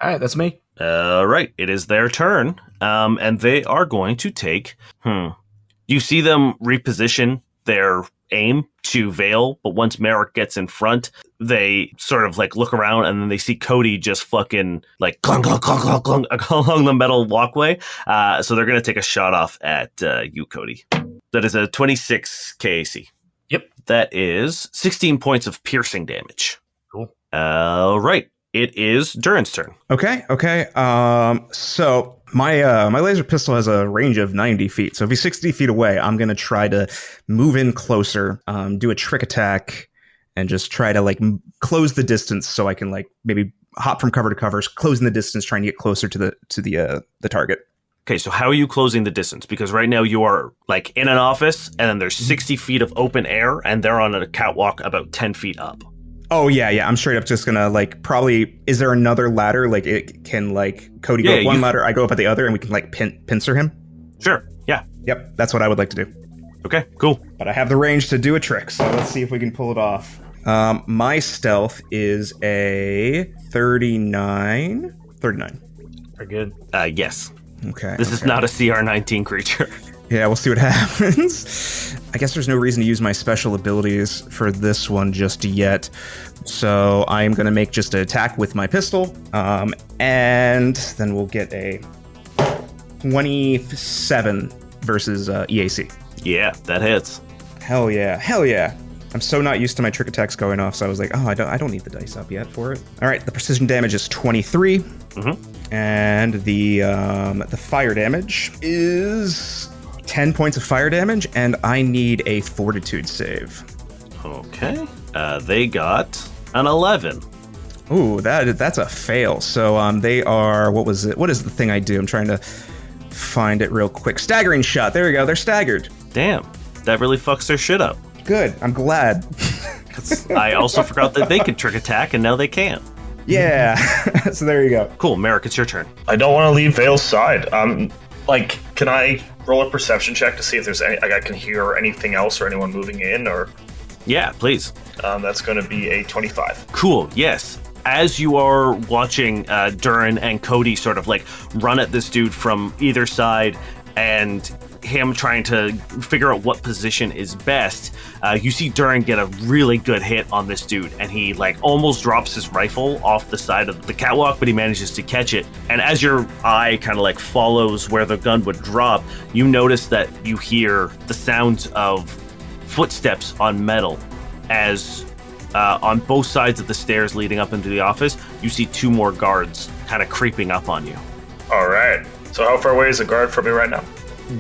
All right, that's me. Right, it is their turn, and they are going to take... You see them reposition their aim to veil, but once Merrick gets in front, they sort of like look around, and then they see Cody just fucking like clunk, clunk, clunk, clunk, clunk, along the metal walkway. So they're going to take a shot off at you, Cody. That is a 26 KAC. Yep. That is 16 points of piercing damage. Cool. Right. It is Durrin's turn. Okay. So my laser pistol has a range of 90 feet. So if he's 60 feet away, I'm going to try to move in closer, do a trick attack, and just try to like close the distance so I can like maybe hop from cover to cover, closing the distance, trying to get closer to the target. Okay, so how are you closing the distance? Because right now you are like in an office, and then there's 60 feet of open air, and they're on a catwalk about 10 feet up. Oh, yeah. I'm straight up just going to, like, probably... Is there another ladder? Like, it can, like... Cody go up one ladder, I go up at the other, and we can, like, pincer him? Sure, yeah. Yep, that's what I would like to do. Okay, cool. But I have the range to do a trick, so let's see if we can pull it off. My stealth is a 39. Very good. Yes. Okay. This is not a CR19 creature. Yeah, we'll see what happens. I guess there's no reason to use my special abilities for this one just yet. So I'm going to make just an attack with my pistol. And then we'll get a 27 versus EAC. Yeah, that hits. Hell yeah. Hell yeah. I'm so not used to my trick attacks going off, so I was like, oh, I don't need the dice up yet for it. All right, the precision damage is 23. Mm-hmm. And the fire damage is 10 points of fire damage, and I need a fortitude save. Okay. They got an 11. Ooh, that's a fail. So they are, what was it? What is the thing I do? I'm trying to find it real quick. Staggering shot. There we go. They're staggered. Damn. That really fucks their shit up. Good. I'm glad. I also forgot that they could trick attack, and now they can't. Yeah. So there you go. Cool. Merrick, it's your turn. I don't want to leave Vale's side. Can I roll a perception check to see if there's any, I can hear anything else or anyone moving in, or? Yeah, please. That's going to be a 25. Cool. Yes. As you are watching Durrin and Cody sort of like run at this dude from either side, and him trying to figure out what position is best, you see Durrin get a really good hit on this dude, and he like almost drops his rifle off the side of the catwalk, but he manages to catch it. And as your eye kind of like follows where the gun would drop, you notice that you hear the sounds of footsteps on metal as on both sides of the stairs leading up into the office, you see two more guards kind of creeping up on you. All right. So how far away is the guard from me right now?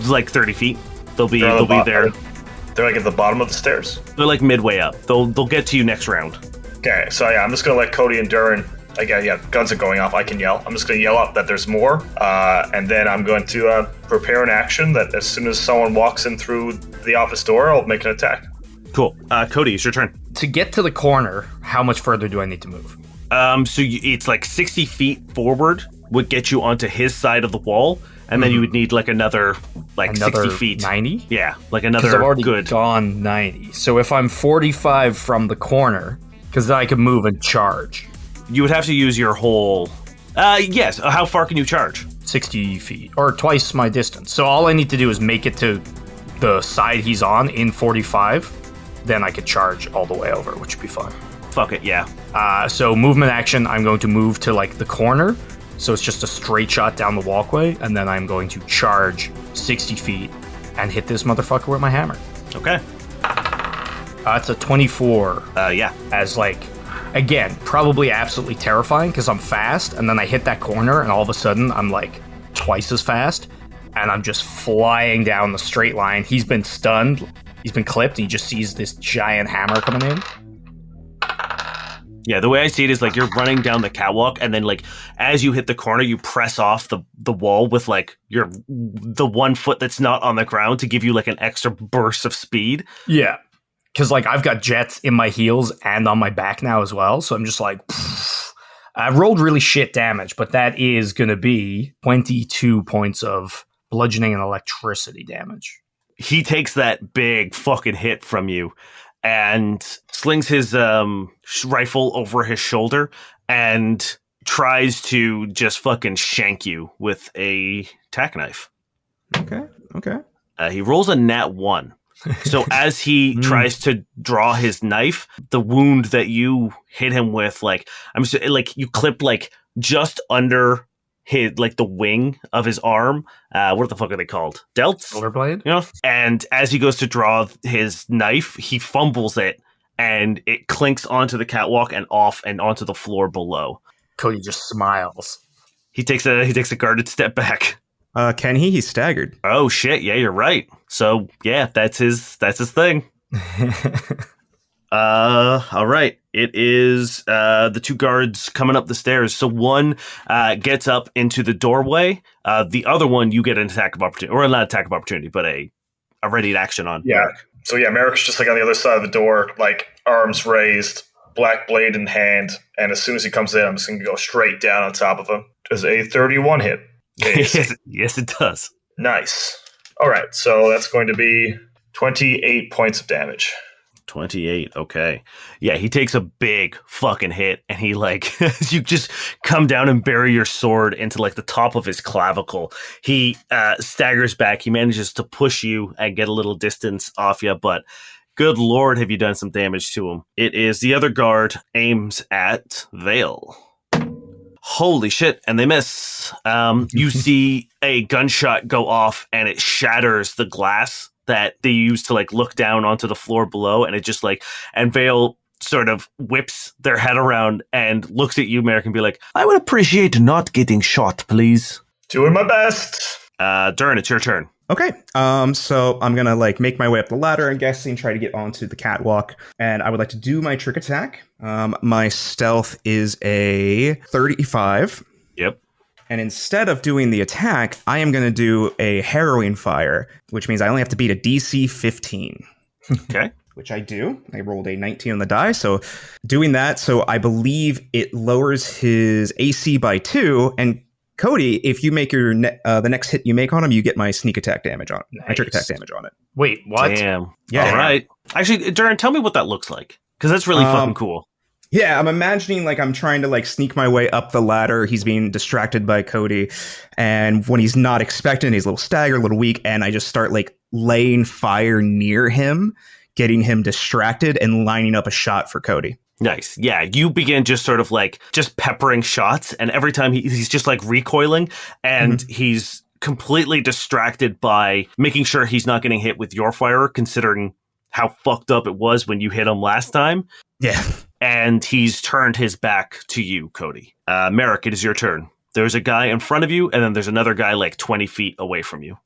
Like 30 feet. They'll be there. They're like at the bottom of the stairs? They're like midway up. They'll get to you next round. Okay, so yeah, I'm just going to let Cody and Durrin, guns are going off. I can yell. I'm just going to yell out that there's more. And then I'm going to prepare an action that as soon as someone walks in through the office door, I'll make an attack. Cool. Cody, it's your turn. To get to the corner, how much further do I need to move? It's like 60 feet forward would get you onto his side of the wall, and then you would need like another 60 feet. 90? Yeah, like another I've already good. Gone 90. So if I'm 45 from the corner, because then I can move and charge. You would have to use your whole. Yes. How far can you charge? 60 feet, or twice my distance. So all I need to do is make it to the side he's on in 45. Then I could charge all the way over, which would be fun. Fuck it, yeah. So movement action, I'm going to move to like the corner. So it's just a straight shot down the walkway, and then I'm going to charge 60 feet and hit this motherfucker with my hammer. Okay. It's a 24. Yeah. As like, again, probably absolutely terrifying because I'm fast, and then I hit that corner, and all of a sudden I'm like twice as fast, and I'm just flying down the straight line. He's been stunned. He's been clipped, and he just sees this giant hammer coming in. Yeah, the way I see it is like you're running down the catwalk, and then like as you hit the corner, you press off the wall with like the 1 foot that's not on the ground to give you like an extra burst of speed. Yeah, because like I've got jets in my heels and on my back now as well, so I'm just like, I rolled really shit damage, but that is going to be 22 points of bludgeoning and electricity damage. He takes that big fucking hit from you and slings his rifle over his shoulder and tries to just fucking shank you with a tack knife. Okay. He rolls a nat 1. So as he tries to draw his knife, the wound that you hit him with, like you clipped like just under his like the wing of his arm. What the fuck are they called? Delts? Shoulder blade? You know? And as he goes to draw his knife, he fumbles it and it clinks onto the catwalk and off and onto the floor below. Cody just smiles. He takes a guarded step back. Can he? He's staggered. Oh shit, yeah, you're right. So yeah, that's his thing. All right. It is the two guards coming up the stairs. So one gets up into the doorway. The other one, you get an attack of opportunity, or not attack of opportunity, but a ready action on. Yeah. Merrick. So yeah, Merrick's just like on the other side of the door, like arms raised, black blade in hand, and as soon as he comes in, I'm just going to go straight down on top of him. Does a 31 hit? Yes, it does. Nice. All right, so that's going to be 28 points of damage. 28. Okay. Yeah, he takes a big fucking hit, and he like you just come down and bury your sword into like the top of his clavicle. He staggers back. He manages to push you and get a little distance off you, but good lord, have you done some damage to him. It is the other guard aims at Vale. Holy shit, and they miss. You see a gunshot go off, and it shatters the glass that they use to like look down onto the floor below, and it just like, and Vale sort of whips their head around and looks at you, Merrick, and be like, I would appreciate not getting shot, please. Doing my best. Durrin, it's your turn. Okay, so I'm gonna like make my way up the ladder, I'm guessing, try to get onto the catwalk, and I would like to do my trick attack. My stealth is a 35. Yep. And instead of doing the attack, I am going to do a harrowing fire, which means I only have to beat a DC 15. Okay. Which I do. I rolled a 19 on the die, so doing that, so I believe it lowers his AC by 2, and Cody, if you make your the next hit you make on him, you get my sneak attack damage on it. Nice. My trick attack damage on it. Wait, what? Damn. Yeah. All right. Actually, Durrin, tell me what that looks like, because that's really fucking cool. Yeah, I'm imagining like I'm trying to like sneak my way up the ladder. He's being distracted by Cody. And when he's not expecting, he's a little staggered, a little weak. And I just start like laying fire near him, getting him distracted and lining up a shot for Cody. Nice. Yeah, you begin just sort of like just peppering shots. And every time he's just like recoiling, and he's completely distracted by making sure he's not getting hit with your fire, considering how fucked up it was when you hit him last time. Yeah. And he's turned his back to you, Cody. Merrick, it is your turn. There's a guy in front of you, and then there's another guy like 20 feet away from you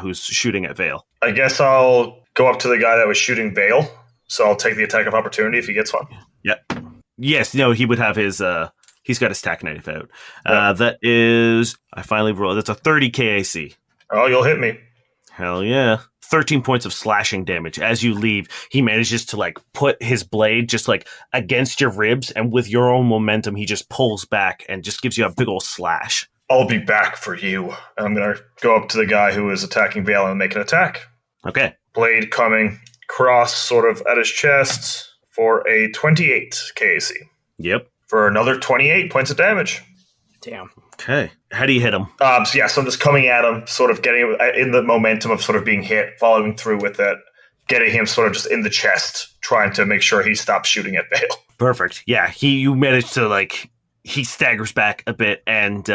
who's shooting at Vale. I guess I'll go up to the guy that was shooting Vale, so I'll take the attack of opportunity if he gets one. Yep. Yes, no, he would have his... he's got his tack knife out. That is... I finally rolled... That's a 30 KAC. Oh, you'll hit me. Hell yeah. 13 points of slashing damage. As you leave, he manages to like put his blade just like against your ribs, and with your own momentum, he just pulls back and just gives you a big old slash. I'll be back for you. I'm going to go up to the guy who is attacking Vale and make an attack. Okay. Blade coming across sort of at his chest for a 28 KAC. Yep. For another 28 points of damage. Damn. Okay. How do you hit him? So I'm just coming at him, sort of getting in the momentum of sort of being hit, following through with it, getting him sort of just in the chest, trying to make sure he stops shooting at Vale. Perfect. Yeah, you managed to like, he staggers back a bit and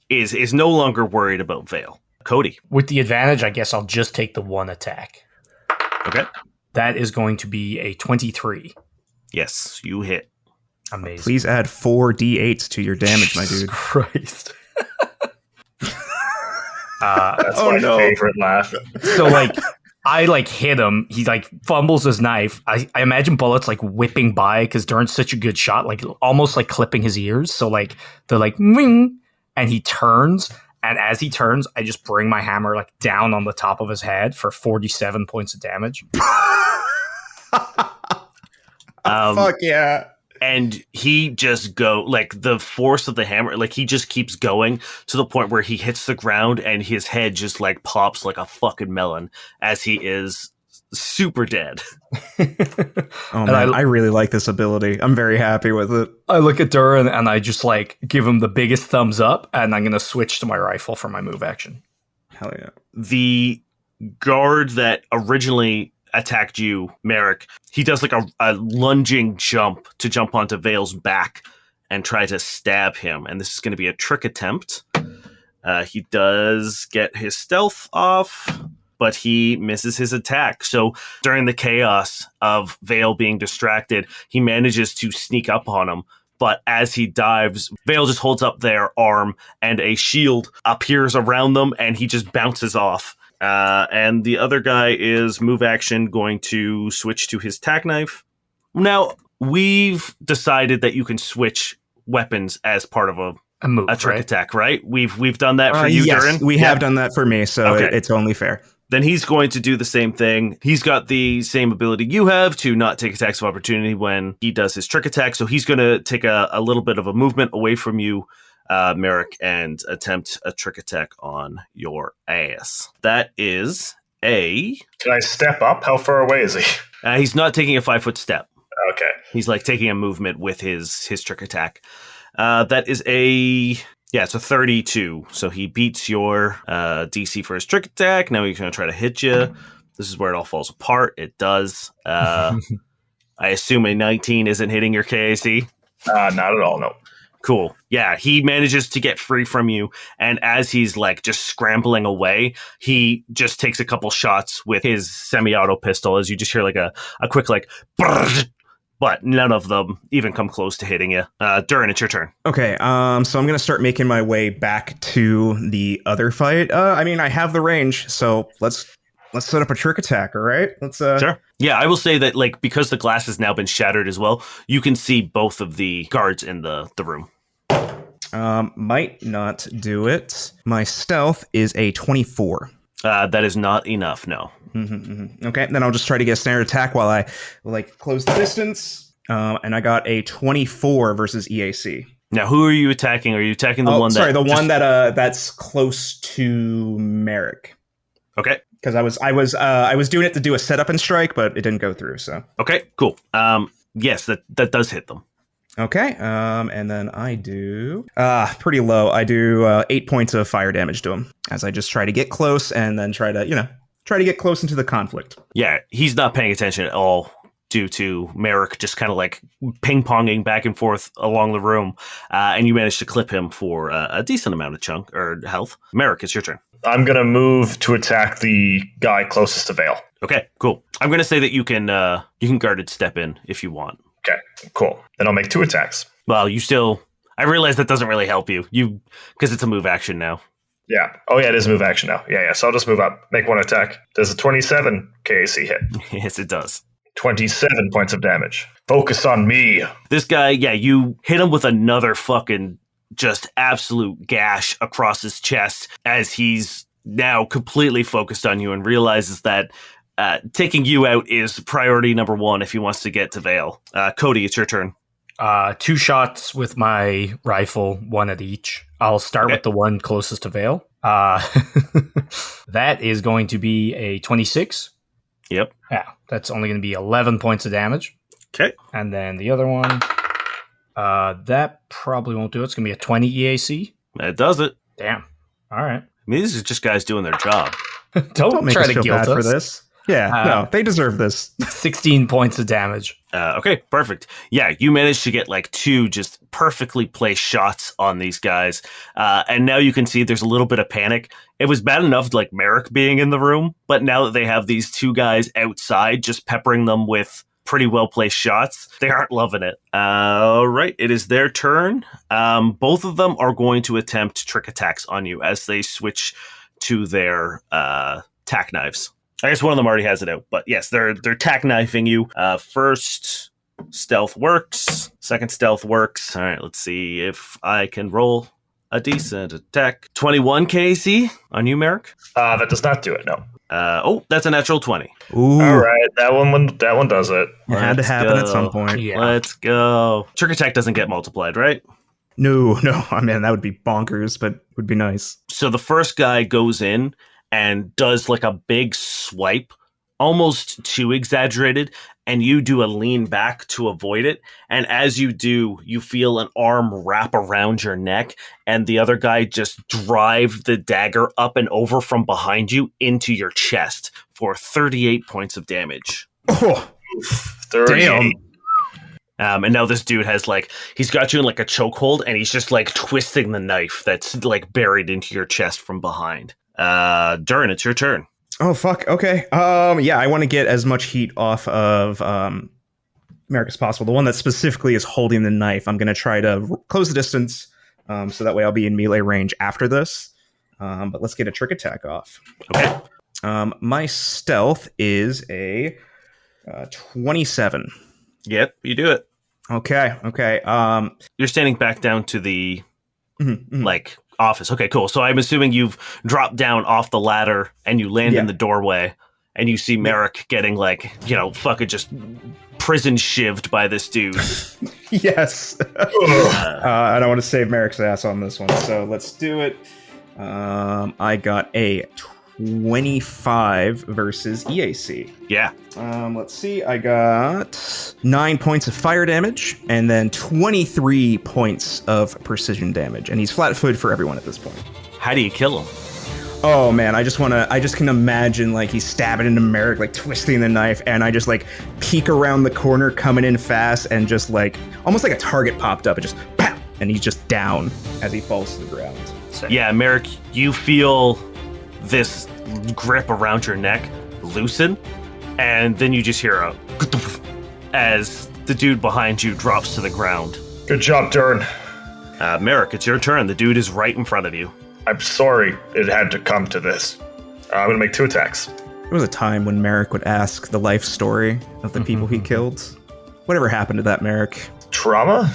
is no longer worried about Vale. Cody. With the advantage, I guess I'll just take the one attack. Okay. That is going to be a 23. Yes, you hit. Amazing. Please add 4 D8s to your damage, my dude. Christ. That's my favorite laugh. So like, I like hit him. He like fumbles his knife. I imagine bullets like whipping by because Durrin's such a good shot, like almost like clipping his ears. So like they're like, wing, and he turns. And as he turns, I just bring my hammer like down on the top of his head for 47 points of damage. Fuck yeah. And he just like the force of the hammer, like he just keeps going to the point where he hits the ground and his head just like pops like a fucking melon as he is super dead. Oh man, I really like this ability. I'm very happy with it. I look at Durrin and I just like give him the biggest thumbs up, and I'm going to switch to my rifle for my move action. Hell yeah. The guard that originally attacked you, Merrick, he does like a lunging jump to jump onto Vale's back and try to stab him. And this is going to be a trick attempt. He does get his stealth off, but he misses his attack. So during the chaos of Vale being distracted, he manages to sneak up on him. But as he dives, Vale just holds up their arm and a shield appears around them and he just bounces off. And the other guy is move action going to switch to his tack knife. Now, we've decided that you can switch weapons as part of a move, trick right? attack, right? We've done that for you, yes, Durrin? We have done that for me, so okay. It's only fair. Then he's going to do the same thing. He's got the same ability you have to not take attacks of opportunity when he does his trick attack. So he's going to take a little bit of a movement away from you, Merrick, and attempt a trick attack on your ass. That is a... Can I step up? How far away is he? He's not taking a 5-foot step. Okay. He's like taking a movement with his trick attack. That is it's a 32. So he beats your DC for his trick attack. Now he's going to try to hit you. This is where it all falls apart. It does. I assume a 19 isn't hitting your KAC? Not at all, no. Cool. Yeah, he manages to get free from you, and as he's like just scrambling away, he just takes a couple shots with his semi-auto pistol as you just hear like a quick like brrr, but none of them even come close to hitting you. Durrin, it's your turn. Okay, so I'm going to start making my way back to the other fight. I mean, I have the range, so let's set up a trick attack, all right? Sure. Yeah, I will say that, like, because the glass has now been shattered as well, you can see both of the guards in the room. Might not do it. My stealth is a 24. That is not enough, no. Okay, then I'll just try to get a standard attack while I, close the distance. And I got a 24 versus EAC. Now, who are you attacking? Are you attacking the one that... Sorry, one that's close to Merrick. Okay. Because I was doing it to do a setup and strike, but it didn't go through. So okay, cool. Yes, that does hit them. Okay, and then I do pretty low. I do 8 points of fire damage to him as I just try to get close and then try to get close into the conflict. Yeah, he's not paying attention at all due to Merrick just kind of like ping-ponging back and forth along the room, and you manage to clip him for a decent amount of chunk or health. Merrick, it's your turn. I'm going to move to attack the guy closest to Vale. Okay, cool. I'm going to say that you can guarded step in if you want. Okay, cool. Then I'll make 2 attacks. Well, I realize that doesn't really help you. Because it's a move action now. Yeah. Oh, yeah, it is a move action now. Yeah. So I'll just move up, make 1 attack. Does a 27 KAC hit? Yes, it does. 27 points of damage. Focus on me. This guy, yeah, you hit him with another fucking just absolute gash across his chest as he's now completely focused on you and realizes that taking you out is priority number 1 if he wants to get to Vale. Cody, it's your turn. 2 shots with my rifle, 1 at each. I'll start with the one closest to Vale. That is going to be a 26. Yep. Yeah, that's only going to be 11 points of damage. Okay. And then the other one, that probably won't do it. It's going to be a 20 EAC. That does it. Damn. All right. I mean, these are just guys doing their job. Don't make try us to feel guilt bad us. for this. Yeah, no, they deserve this. 16 points of damage. Okay, perfect. Yeah, you managed to get like 2 just perfectly placed shots on these guys. And now you can see there's a little bit of panic. It was bad enough like Merrick being in the room, but now that they have these 2 guys outside just peppering them with pretty well placed shots, they aren't loving it. All right, it is their turn. Both of them are going to attempt trick attacks on you as they switch to their tack knives. I guess one of them already has it out, but yes, they're tack knifing you. First stealth works. Second stealth works. All right, let's see if I can roll a decent attack. 21 KAC on you, Merrick. That does not do it. No. That's a natural 20. Ooh, all right, that one does it. It had to happen at some point. Yeah. Let's go. Trick attack doesn't get multiplied, right? No. I mean, that would be bonkers, but would be nice. So the first guy goes in and does like a big swipe, almost too exaggerated, and you do a lean back to avoid it. And as you do, you feel an arm wrap around your neck, and the other guy just drive the dagger up and over from behind you into your chest for 38 points of damage. Oh, 38. damn. And now this dude has he's got you in like a chokehold, and he's just like twisting the knife that's like buried into your chest from behind. Durrin, it's your turn. Oh, fuck. Okay. Yeah, I want to get as much heat off of Merrick as possible. The one that specifically is holding the knife. I'm going to try to close the distance so that way I'll be in melee range after this. But let's get a trick attack off. Okay. My stealth is a 27. Yep, you do it. Okay. You're standing back down to the office. Okay, cool. So I'm assuming you've dropped down off the ladder and you land in the doorway and you see Merrick getting fucking just prison shivved by this dude. Yes. I don't want to save Merrick's ass on this one, so let's do it. I got a 25 versus EAC. Yeah. Let's see. I got 9 points of fire damage and then 23 points of precision damage. And he's flat-footed for everyone at this point. How do you kill him? Oh man, I just can imagine like he's stabbing into Merrick, like twisting the knife, and I just like peek around the corner, coming in fast, and just like almost like a target popped up, and just bam, and he's just down as he falls to the ground. So, yeah, Merrick, you feel this grip around your neck loosen, and then you just hear a as the dude behind you drops to the ground. Good job, Durrin. Merrick, it's your turn. The dude is right in front of you. I'm sorry it had to come to this. I'm going to make 2 attacks. There was a time when Merrick would ask the life story of the people he killed. Whatever happened to that, Merrick? Trauma?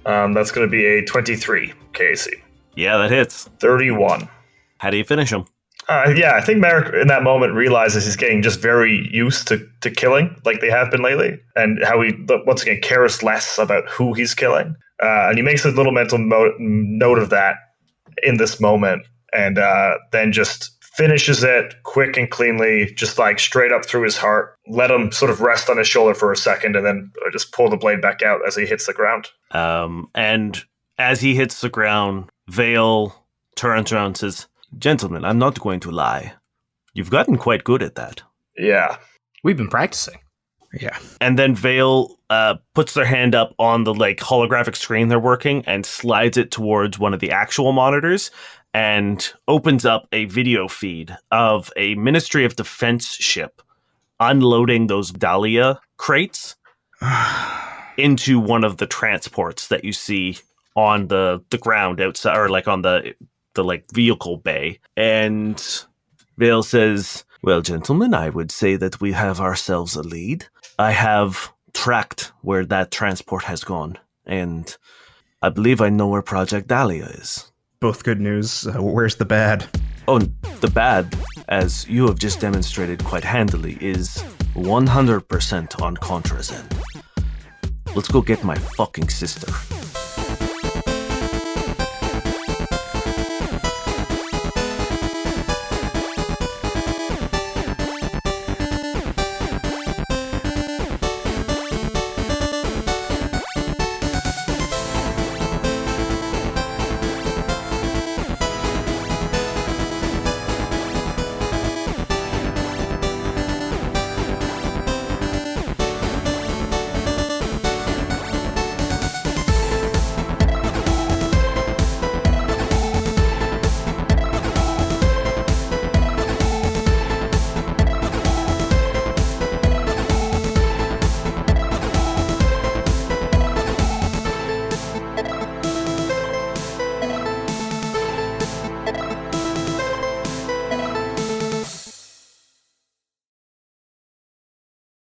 That's going to be a 23 KAC. Yeah, that hits. 31. How do you finish him? Yeah, I think Merrick in that moment realizes he's getting just very used to killing like they have been lately, and how he, once again, cares less about who he's killing. And he makes a little mental note of that in this moment, and then just finishes it quick and cleanly, just like straight up through his heart. Let him sort of rest on his shoulder for a second, and then just pull the blade back out as he hits the ground. And as he hits the ground, Vale turns around and says, "Gentlemen, I'm not going to lie. You've gotten quite good at that." Yeah. We've been practicing. Yeah. And then Vale puts their hand up on the like holographic screen they're working and slides it towards one of the actual monitors and opens up a video feed of a Ministry of Defense ship unloading those Dahlia crates into one of the transports that you see on the ground outside, or like on the like vehicle bay. And Vale says, "Well, gentlemen, I would say that we have ourselves a lead. I have tracked where that transport has gone, and I believe I know where Project Dahlia is." Both good news. Where's the bad? Oh, the bad, as you have just demonstrated quite handily, is 100% on Contra's end. Let's go get my fucking sister.